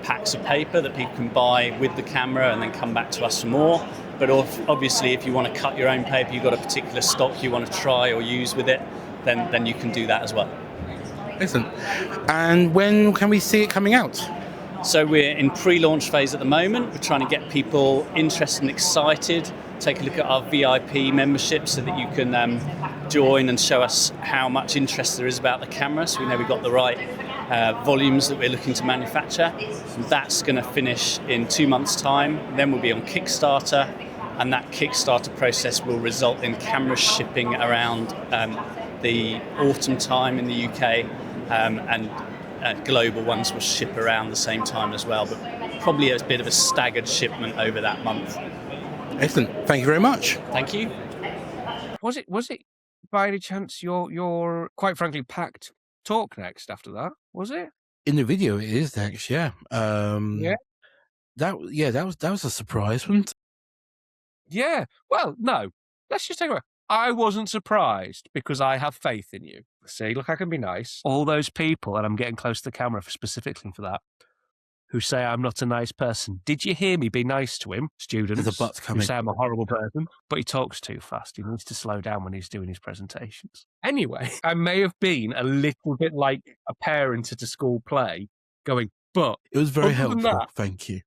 packs of paper that people can buy with the camera and then come back to us for more. But obviously, if you want to cut your own paper, you've got a particular stock you want to try or use with it, then you can do that as well. Excellent. And when can we see it coming out? So we're in pre-launch phase at the moment. We're trying to get people interested and excited. Take a look at our VIP membership so that you can join and show us how much interest there is about the camera, so we know we've got the right volumes that we're looking to manufacture. That's going to finish in 2 months' time. Then we'll be on Kickstarter, and that Kickstarter process will result in cameras shipping around the autumn time in the UK, and global ones will ship around the same time as well, but probably a bit of a staggered shipment over that month. Excellent. Thank you very much. Thank you. Was it by any chance your quite frankly packed talk next after that? Was it? In the video, it is next. Yeah. Yeah. That was a surprise, wasn't it? Yeah. Well, no. Let's just take it away. I wasn't surprised because I have faith in you. See, look, I can be nice. All those people, and I'm getting close to the camera specifically for that, who say I'm not a nice person. Did you hear me be nice to him, students? There's a but coming. Who say I'm a horrible person, but he talks too fast. He needs to slow down when he's doing his presentations. Anyway, I may have been a little bit like a parent at a school play going, but it was very helpful. That, thank you.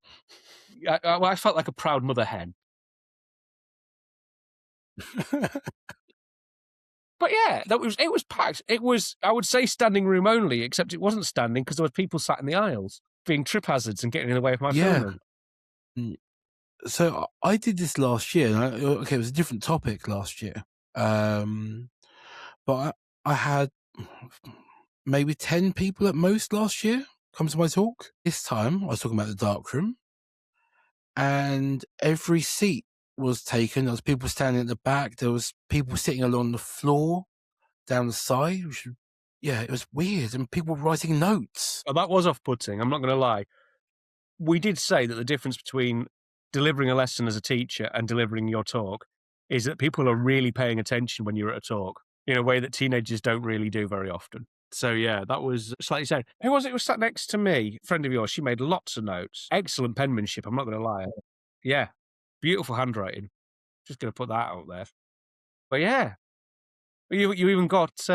I felt like a proud mother hen. But yeah, it was packed. It was, I would say, standing room only, except it wasn't standing because there were people sat in the aisles being trip hazards and getting in the way of my filming. So I did this last year. It was a different topic last year, but I had maybe 10 people at most last year come to my talk. This time I was talking about the darkroom, and every seat was taken. There was people standing at the back. There was people sitting along the floor, down the side. It was weird, and people were writing notes. Oh, that was off-putting. I'm not going to lie. We did say that the difference between delivering a lesson as a teacher and delivering your talk is that people are really paying attention when you're at a talk in a way that teenagers don't really do very often. So yeah, that was slightly sad. Who was it who was sat next to me? A friend of yours. She made lots of notes. Excellent penmanship. I'm not going to lie. Yeah. Beautiful handwriting. Just going to put that out there. But yeah, you even got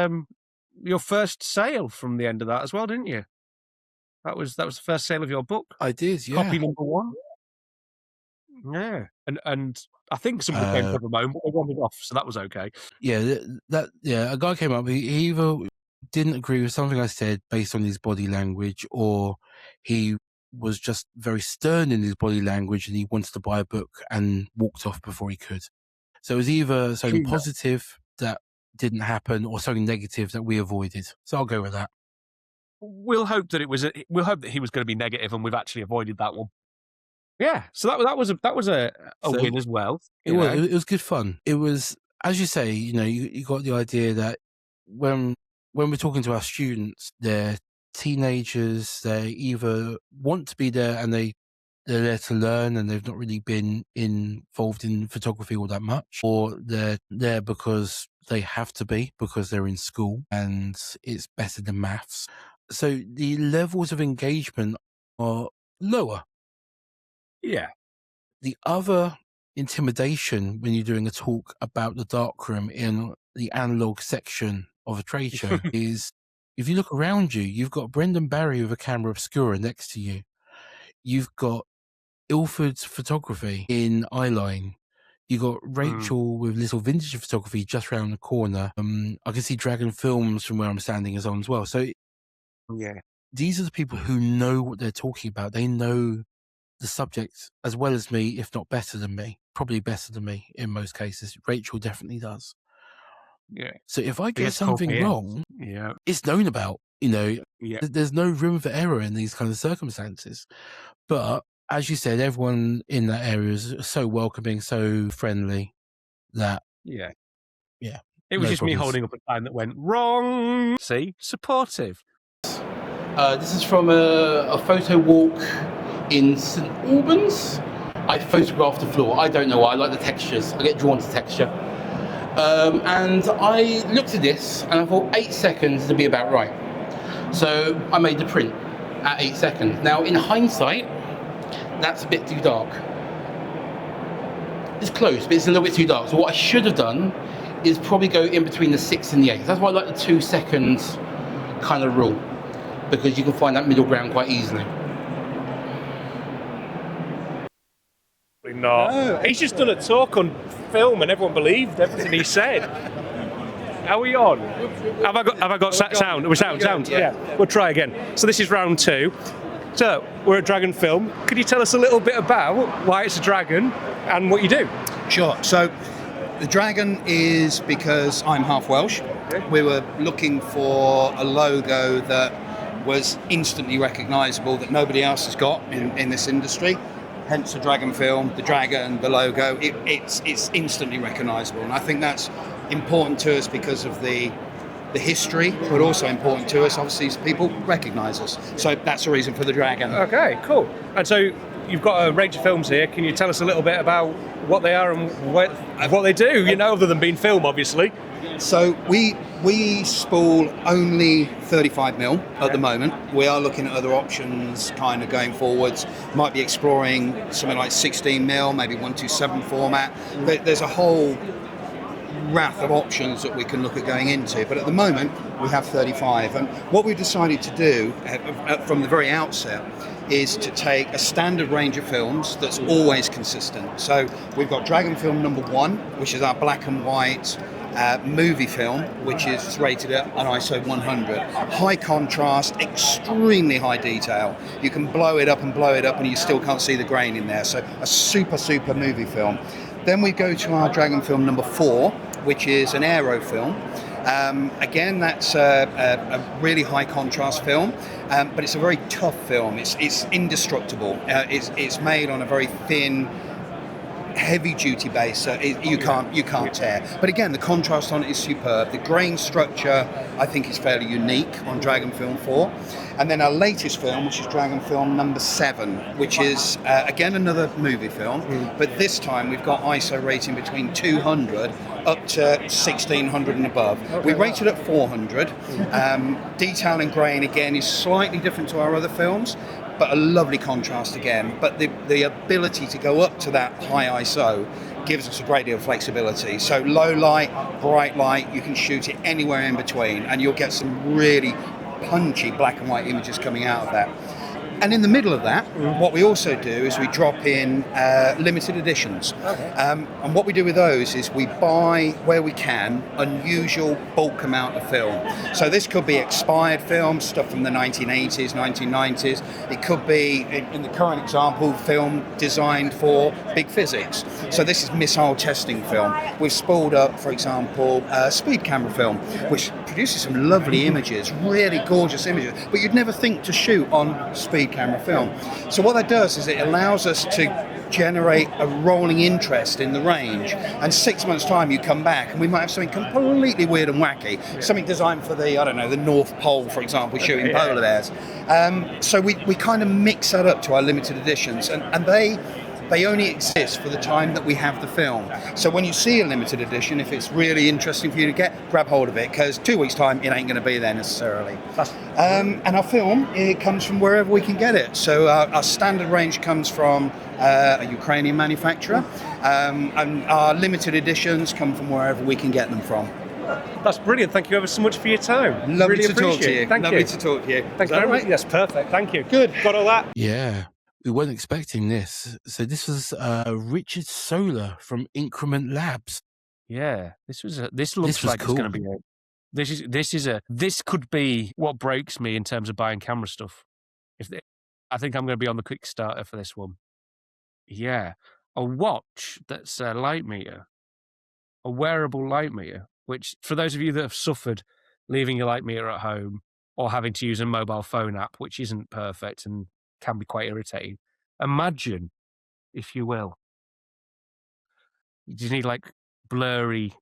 your first sale from the end of that as well, didn't you? That was the first sale of your book. I did, yeah. Copy number 1. Yeah, and I think somebody came for the moment, but they wanted off, so that was okay. Yeah, a guy came up. He either didn't agree with something I said based on his body language, or he was just very stern in his body language and he wanted to buy a book and walked off before he could. So it was either something positive that didn't happen or something negative that we avoided. So I'll go with that. We'll hope that we'll hope that he was going to be negative and we've actually avoided that one. Yeah, so that was a win as well. It was good fun. It was, as you say, you got the idea that when we're talking to our students, they're teenagers, they either want to be there and they're there to learn and they've not really been involved in photography all that much, or they're there because they have to be because they're in school and it's better than maths. So the levels of engagement are lower. Yeah. The other intimidation when you're doing a talk about the darkroom in the Analogue section of a trade show is if you look around you, you've got Brendan Barry with a camera obscura next to you. You've got Ilford's Photography in eyeline. You got Rachel with Little Vintage Photography just around the corner. I can see Dragon Films from where I'm standing is on as well. So these are the people who know what they're talking about. They know the subject as well as me, if not better than me. Probably better than me in most cases. Rachel definitely does. Yeah. So if I get something wrong, it's known about. There's no room for error in these kind of circumstances. But as you said, everyone in that area is so welcoming, so friendly that it no was just me problems. holding up a sign that went wrong. See, supportive. This is from a photo walk in St Albans. I photographed the floor. I don't know why. I like the textures. I get drawn to texture. And I looked at this and I thought 8 seconds to be about right. So I made the print at 8 seconds. Now, in hindsight, that's a bit too dark. It's close, but it's a little bit too dark. So what I should have done is probably go in between the 6 and the 8. That's why I like the 2 seconds kind of rule, because you can find that middle ground quite easily. Not. He's just done a talk on film and everyone believed everything he said. Are we on? Have I got sound? We're sound. Yeah. We'll try again. So this is round 2. So we're at Dragon Film. Could you tell us a little bit about why it's a dragon and what you do? Sure. So the dragon is because I'm half Welsh. We were looking for a logo that was instantly recognisable that nobody else has got in this industry. Hence the Dragon Film, the dragon, the logo. It's instantly recognisable, and I think that's important to us because of the history, but also important to us, obviously, is people recognise us. So that's the reason for the dragon. Okay, cool. And so you've got a range of films here. Can you tell us a little bit about what they are and what they do, other than being film, obviously? So we spool only 35mm at the moment. We are looking at other options kind of going forwards. Might be exploring something like 16mm, maybe 127 format. There's a whole raft of options that we can look at going into, but at the moment we have 35, and what we've decided to do from the very outset is to take a standard range of films that's always consistent. So we've got Dragon Film number 1, which is our black and white movie film, which is rated at an ISO 100. High contrast, extremely high detail. You can blow it up and you still can't see the grain in there. So a super movie film. Then we go to our Dragon Film number 4, which is an aero film. Again, that's a really high contrast film, but it's a very tough film. It's indestructible. It's made on a very thin, heavy duty base, so you can't tear. But again, the contrast on it is superb. The grain structure, I think, is fairly unique on Dragon Film 4. And then our latest film, which is Dragon Film number 7, which is again another movie film, but this time we've got ISO rating between 200 up to 1600 and above. We rated at 400. Detail and grain again is slightly different to our other films, but a lovely contrast again. But the ability to go up to that high ISO gives us a great deal of flexibility. So low light, bright light, you can shoot it anywhere in between, and you'll get some really punchy black and white images coming out of that. And in the middle of that, what we also do is we drop in limited editions. And what we do with those is we buy, where we can, unusual bulk amount of film. So this could be expired film, stuff from the 1980s, 1990s. It could be, in the current example, film designed for big physics. So this is missile testing film. We've spooled up, for example, speed camera film, which produces some lovely images, really gorgeous images, but you'd never think to shoot on speed camera film. So what that does is it allows us to generate a rolling interest in the range, and 6 months time you come back and we might have something completely weird and wacky, something designed for the North Pole, for example, shooting polar bears. So we kind of mix that up to our limited editions, and they only exist for the time that we have the film. So when you see a limited edition, if it's really interesting for you to get, grab hold of it, because 2 weeks time it ain't going to be there necessarily. And our film, it comes from wherever we can get it. So our standard range comes from a Ukrainian manufacturer, and our limited editions come from wherever we can get them from. That's brilliant. Thank you ever so much for your time. Lovely really to talk to you. Thank Lovely you. to talk to you. Thank you very much. Yes, perfect. Thank you. Good. Got all that? Yeah. We weren't expecting this. So this was Richard Solar from Increment Labs. Yeah, this looks was like cool. it's going to be this could be what breaks me in terms of buying camera stuff. I think I'm going to be on the Kickstarter for this one. Yeah, a watch that's a light meter, a wearable light meter, which for those of you that have suffered leaving your light meter at home or having to use a mobile phone app, which isn't perfect and can be quite irritating, imagine, if you will, you just need like blurry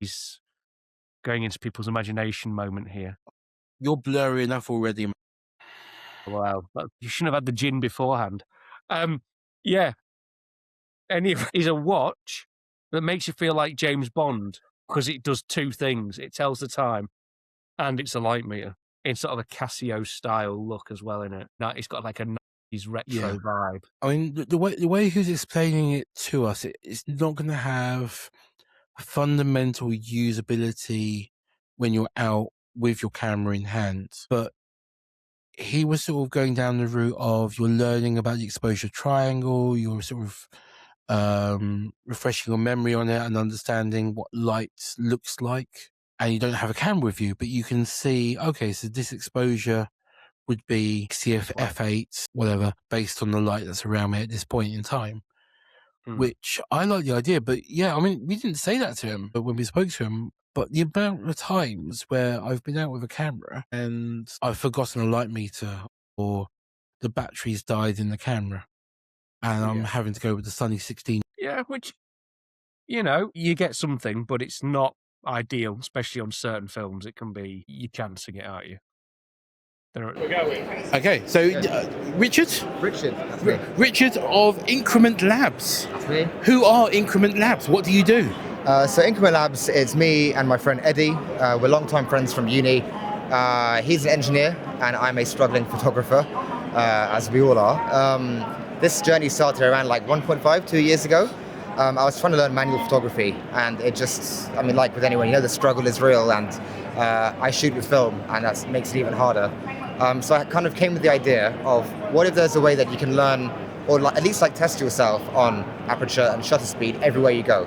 going into people's imagination moment here. You're blurry enough already. Wow, you shouldn't have had the gin beforehand. Yeah. Anyway, is a watch that makes you feel like James Bond because it does two things. It tells the time and it's a light meter. It's sort of a Casio style look as well in it. Now it's got like a 90s retro vibe. I mean, the way he was explaining it to us, it's not going to have fundamental usability when you're out with your camera in hand, but he was sort of going down the route of you're learning about the exposure triangle, you're sort of refreshing your memory on it and understanding what light looks like. And you don't have a camera with you, but you can see, okay, so this exposure would be CF f8, whatever, based on the light that's around me at this point in time. Which I like the idea, but yeah, I mean, we didn't say that to him when we spoke to him, but the amount of times where I've been out with a camera and I've forgotten a light meter or the battery's died in the camera and I'm having to go with the Sunny 16. Yeah, which, you know, you get something, but it's not ideal, especially on certain films. It can be, you're chancing it, aren't you? Okay, so Richard of Increment Labs. That's me. Who are Increment Labs? What do you do? So Increment Labs, it's me and my friend Eddie. We're longtime friends from uni. He's an engineer and I'm a struggling photographer, as we all are. This journey started around like 1.5, 2 years ago. I was trying to learn manual photography and it just, I mean, like with anyone, you know, the struggle is real and I shoot with film and that makes it even harder. So I kind of came with the idea of what if there's a way that you can learn or at least like test yourself on aperture and shutter speed everywhere you go.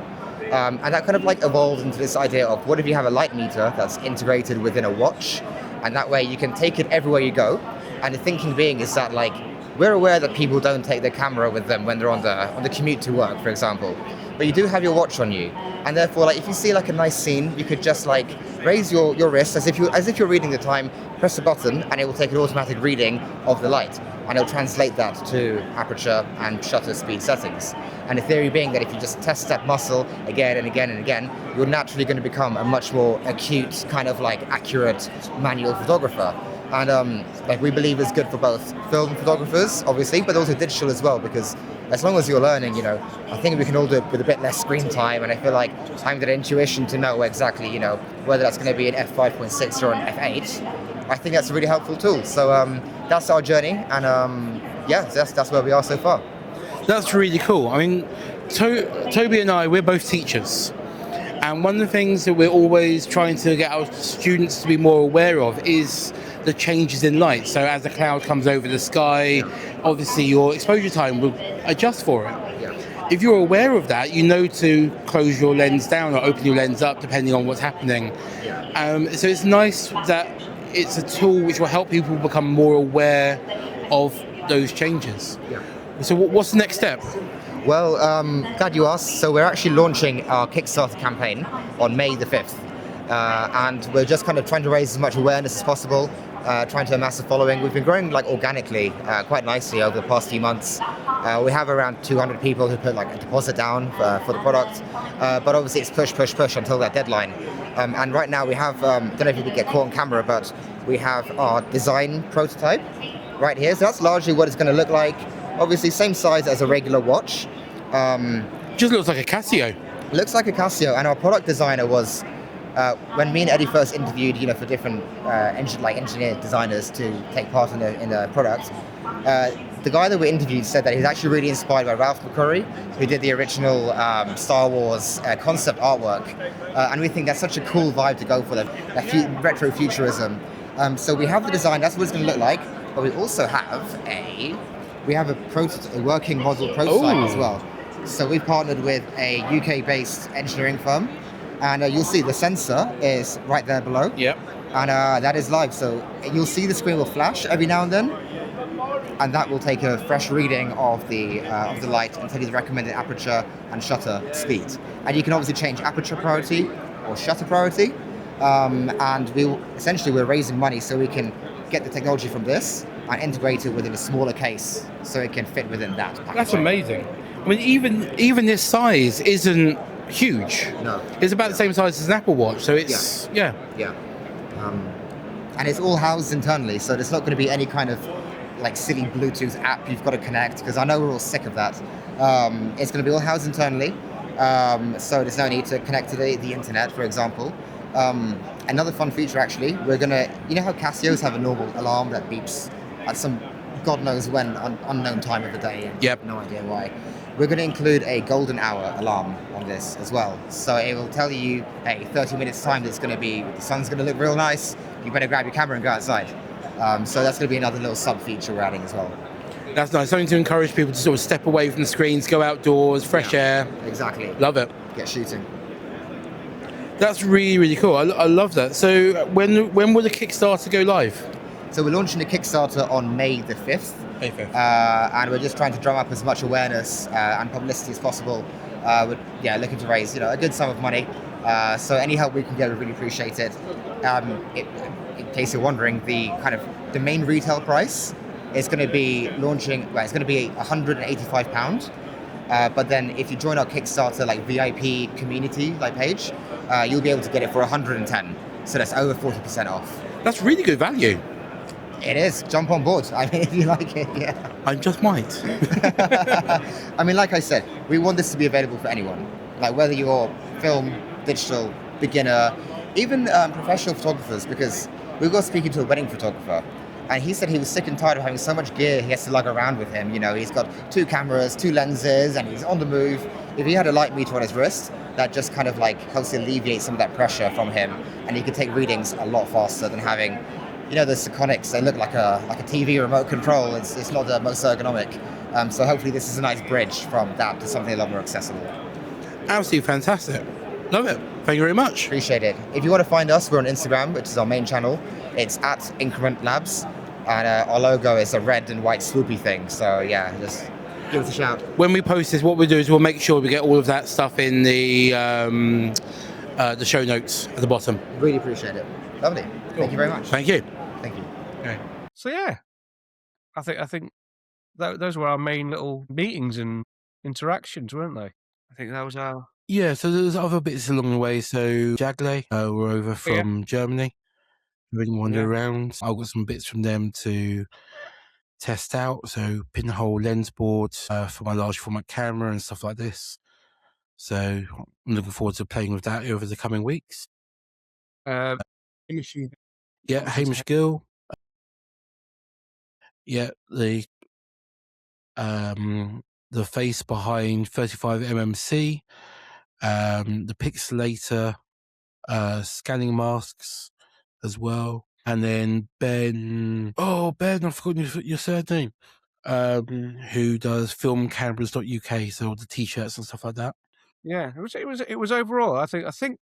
And that kind of like evolved into this idea of what if you have a light meter that's integrated within a watch and that way you can take it everywhere you go. And the thinking being is that like, we're aware that people don't take their camera with them when they're on the commute to work, for example. But you do have your watch on you. And therefore, like if you see like a nice scene, you could just like raise your wrist as if you're reading the time, press a button, and it will take an automatic reading of the light. And it'll translate that to aperture and shutter speed settings. And the theory being that if you just test that muscle again and again and again, you're naturally going to become a much more acute, kind of like accurate manual photographer. And like we believe is good for both film photographers, obviously, but also digital as well, because as long as you're learning, you know, I think we can all do it with a bit less screen time, and I feel like having that intuition to know exactly, you know, whether that's going to be an f5.6 or an f8, I think that's a really helpful tool. So that's our journey, and yeah, that's where we are so far. That's really cool. I mean, Toby and I, we're both teachers. And one of the things that we're always trying to get our students to be more aware of is the changes in light. So as the cloud comes over the sky, obviously your exposure time will adjust for it. Yeah. If you're aware of that, you know to close your lens down or open your lens up depending on what's happening. Yeah. So it's nice that it's a tool which will help people become more aware of those changes. Yeah. So what's the next step? Well, glad you asked. So we're actually launching our Kickstarter campaign on May the 5th. And we're just kind of trying to raise as much awareness as possible, trying to amass a following. We've been growing like organically quite nicely over the past few months. We have around 200 people who put like a deposit down for the product, but obviously it's push until that deadline. And right now we have, don't know if you could get caught on camera, but we have our design prototype right here. So that's largely what it's going to look like. Obviously same size as a regular watch. Just looks like a Casio. Looks like a Casio, and our product designer was, when me and Eddie first interviewed, you know, for different engineer designers to take part in the product, the guy that we interviewed said that he's actually really inspired by Ralph McCurry, who did the original Star Wars concept artwork, and we think that's such a cool vibe to go for, that retro futurism. So we have the design, that's what it's going to look like, but we also have a we have a working model prototype as well. So we've partnered with a UK-based engineering firm, and you'll see the sensor is right there below. Yep. And that is live. So you'll see the screen will flash every now and then, and that will take a fresh reading of the light and tell you the recommended aperture and shutter speed. And you can obviously change aperture priority or shutter priority. And we're raising money so we can get the technology from this and integrate it within a smaller case so it can fit within that package. That's amazing. I mean, even this size isn't huge. No. It's about the same size as an Apple Watch, so it's, yeah. And it's all housed internally, so there's not going to be any kind of like silly Bluetooth app you've got to connect, because I know we're all sick of that. It's going to be all housed internally, so there's no need to connect to the internet, for example. Another fun feature, actually, we're going to, you know how Casios have a normal alarm that beeps at some God knows when unknown time of the day, and yep. No idea why. We're going to include a golden hour alarm on this as well. So it will tell you, hey, 30 minutes time, the sun's going to look real nice. You better grab your camera and go outside. So that's going to be another little sub-feature we're adding as well. That's nice. Something to encourage people to sort of step away from the screens, go outdoors, fresh air. Exactly. Love it. Get shooting. That's really, really cool. I love that. So when will the Kickstarter go live? So we're launching the Kickstarter on May the 5th. May 5th. And we're just trying to drum up as much awareness and publicity as possible. We're looking to raise a good sum of money. So any help we can get, we really appreciate it. In case you're wondering, the main retail price is going to be it's going to be £185. But then if you join our Kickstarter VIP community page, you'll be able to get it for 110. So that's over 40% off. That's really good value. It is. Jump on board. I mean, if you like it, yeah. I just might. I mean, like I said, we want this to be available for anyone. Like whether you're film, digital, beginner, even professional photographers, because we got speaking to a wedding photographer, and he said he was sick and tired of having so much gear he has to lug around with him. He's got 2 cameras, 2 lenses, and he's on the move. If he had a light meter on his wrist, that just kind of helps alleviate some of that pressure from him, and he can take readings a lot faster than having, the Sekonics. They look like a TV remote control. It's not the most ergonomic. So hopefully this is a nice bridge from that to something a lot more accessible. Absolutely fantastic. Love it. Thank you very much. Appreciate it. If you want to find us, we're on Instagram, which is our main channel. It's at Increment Labs, and our logo is a red and white swoopy thing. So yeah, just give us a shout. When we post this, what we'll do is we'll make sure we get all of that stuff in the show notes at the bottom. Really appreciate it. Lovely. Cool. Thank you very much. Thank you. Thank you. Okay. So yeah, I think those were our main little meetings and interactions, weren't they? I think that was our... Yeah, so there's other bits along the way. So Jagley were over from Germany. We wander around. I've got some bits from them to test out. So pinhole lens boards for my large format camera and stuff like this. So I'm looking forward to playing with that over the coming weeks. Hamish Gill. The face behind 35mm, the pixelator scanning masks as well, and then Ben. Oh, Ben! I've forgotten your surname. Who does filmcameras.uk? So all the t-shirts and stuff like that. Yeah, it was overall. I think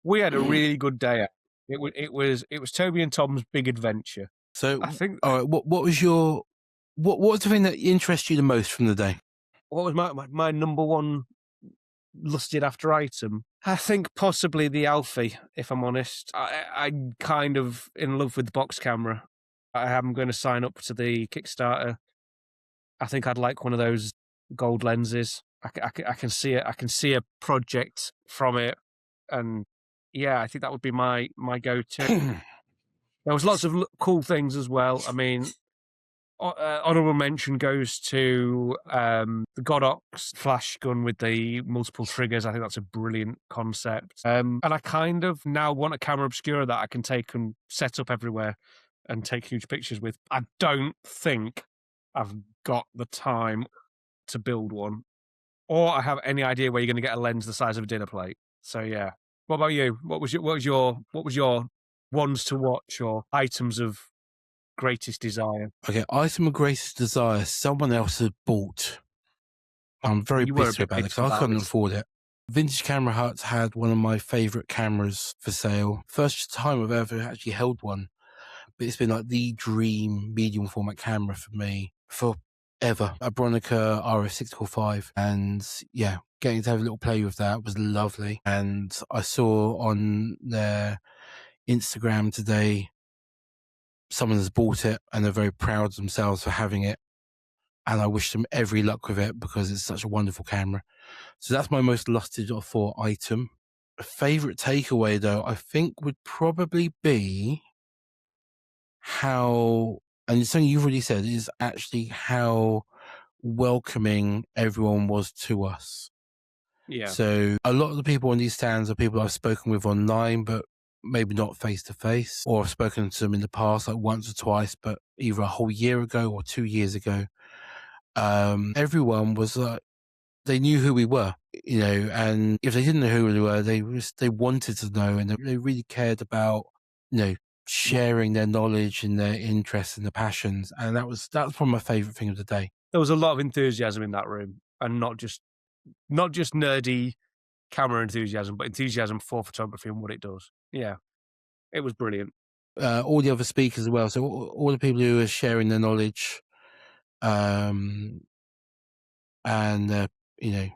we had a really good day. It was Toby and Tom's big adventure. So I think. All right, what was the thing that interested you the most from the day? What was my number one lusted after item? I think possibly the Alfie, if I'm honest. I'm kind of in love with the box camera. I am going to sign up to the Kickstarter. I think I'd like one of those gold lenses. I can see it. I can see a project from it, and yeah, I think that would be my go-to. There was lots of cool things as well. I mean, honorable mention goes to the Godox flash gun with the multiple triggers. I think that's a brilliant concept. And I kind of now want a camera obscura that I can take and set up everywhere and take huge pictures with. I don't think I've got the time to build one, or I have any idea where you're going to get a lens the size of a dinner plate. So yeah. What about you? What was your ones to watch or items of greatest desire? Okay, item of greatest desire, someone else had bought. I'm very You were a bitter bit about it bitter because I about couldn't this. afford it. Vintage Camera Hut had one of my favourite cameras for sale. First time I've ever actually held one. But it's been like the dream medium format camera for me forever. A Bronica RF645. And yeah, getting to have a little play with that was lovely. And I saw on their Instagram today, someone has bought it and they're very proud of themselves for having it. And I wish them every luck with it because it's such a wonderful camera. So that's my most lusted for item. A favourite takeaway, though, I think would probably be how, and it's something you've already said, is actually how welcoming everyone was to us. Yeah. So a lot of the people on these stands are people I've spoken with online, but maybe not face to face, or I've spoken to them in the past, like once or twice, but either a whole year ago or 2 years ago. Everyone was like, they knew who we were, you know, and if they didn't know who we were, they wanted to know, and they really cared about, you know, sharing their knowledge and their interests and their passions. And that's probably my favourite thing of the day. There was a lot of enthusiasm in that room, and not just nerdy camera enthusiasm, but enthusiasm for photography and what it does. Yeah, it was brilliant. All the other speakers as well. So all the people who are sharing their knowledge, and you know,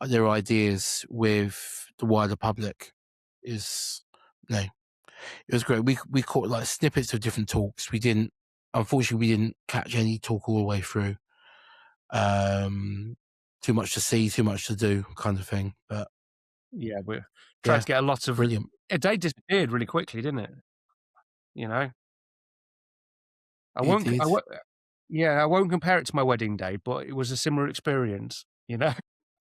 their ideas with the wider public is, you know, it was great. We caught like snippets of different talks. Unfortunately, we didn't catch any talk all the way through. Too much to see, too much to do, kind of thing. But yeah, we tried to get a lot of. Brilliant. A day disappeared really quickly, didn't it? You know, I It won't did. I won't compare it to my wedding day, but it was a similar experience. You know,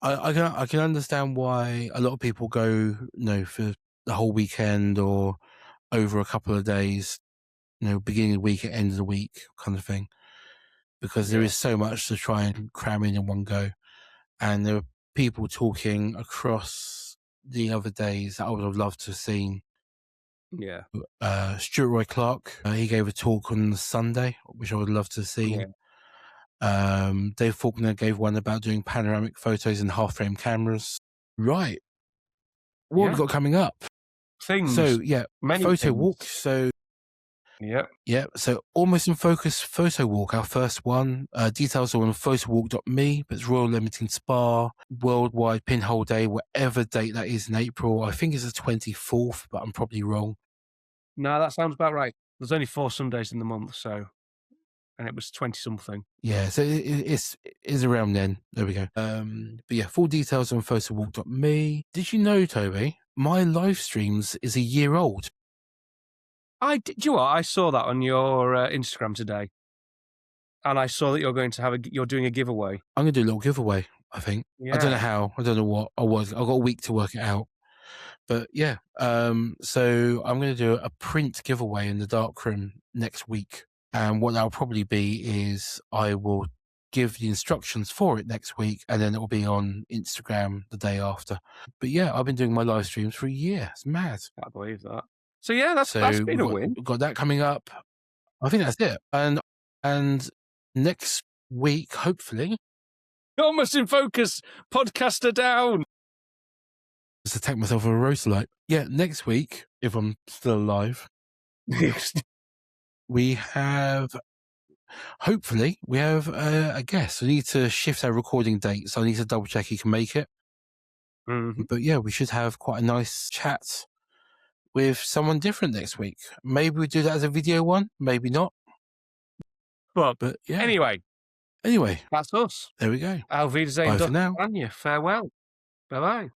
I can understand why a lot of people go, you know, for the whole weekend or over a couple of days, you know, beginning of the week, end of the week, kind of thing, because there is so much to try and cram in one go, and there were people talking across the other days that I would have loved to have seen. Yeah. Stuart Roy Clark, he gave a talk on Sunday, which I would love to see. Yeah. Dave Faulkner gave one about doing panoramic photos and half frame cameras. Right. What have we got coming up? Things. So yeah, Many photo things. walk. So yeah. So Almost in Focus photo walk, our first one. Details are on photowalk.me, but it's Royal Leamington Spa, worldwide pinhole day, whatever date that is in April. I think it's the 24th, but I'm probably wrong. No, that sounds about right. There's only 4 Sundays in the month, so, and it was 20 something. Yeah, so it's around then. There we go. But yeah, full details on photowalk.me. Did you know, Toby, my live streams is a year old? Do you know what? I saw that on your Instagram today, and I saw that you're doing a giveaway. I'm gonna do a little giveaway. I think. Yeah. I don't know how. I don't know what I was. I've got a week to work it out. But yeah, so I'm going to do a print giveaway in the darkroom next week. And what that'll probably be is I will give the instructions for it next week, and then it will be on Instagram the day after. But yeah, I've been doing my live streams for a year. It's mad. I believe that. So yeah, that's been a win. We've got that coming up. I think that's it. And next week, hopefully, Almost in Focus podcaster down. Just attack myself with a roast light. Yeah, next week, if I'm still alive, hopefully we have a guest. We need to shift our recording date, so I need to double check he can make it. Mm-hmm. But yeah, we should have quite a nice chat with someone different next week. Maybe we do that as a video one, maybe not. But yeah. Anyway, that's us. There we go. Auf Wiedersehen. Bye for now. Farewell. Bye-bye.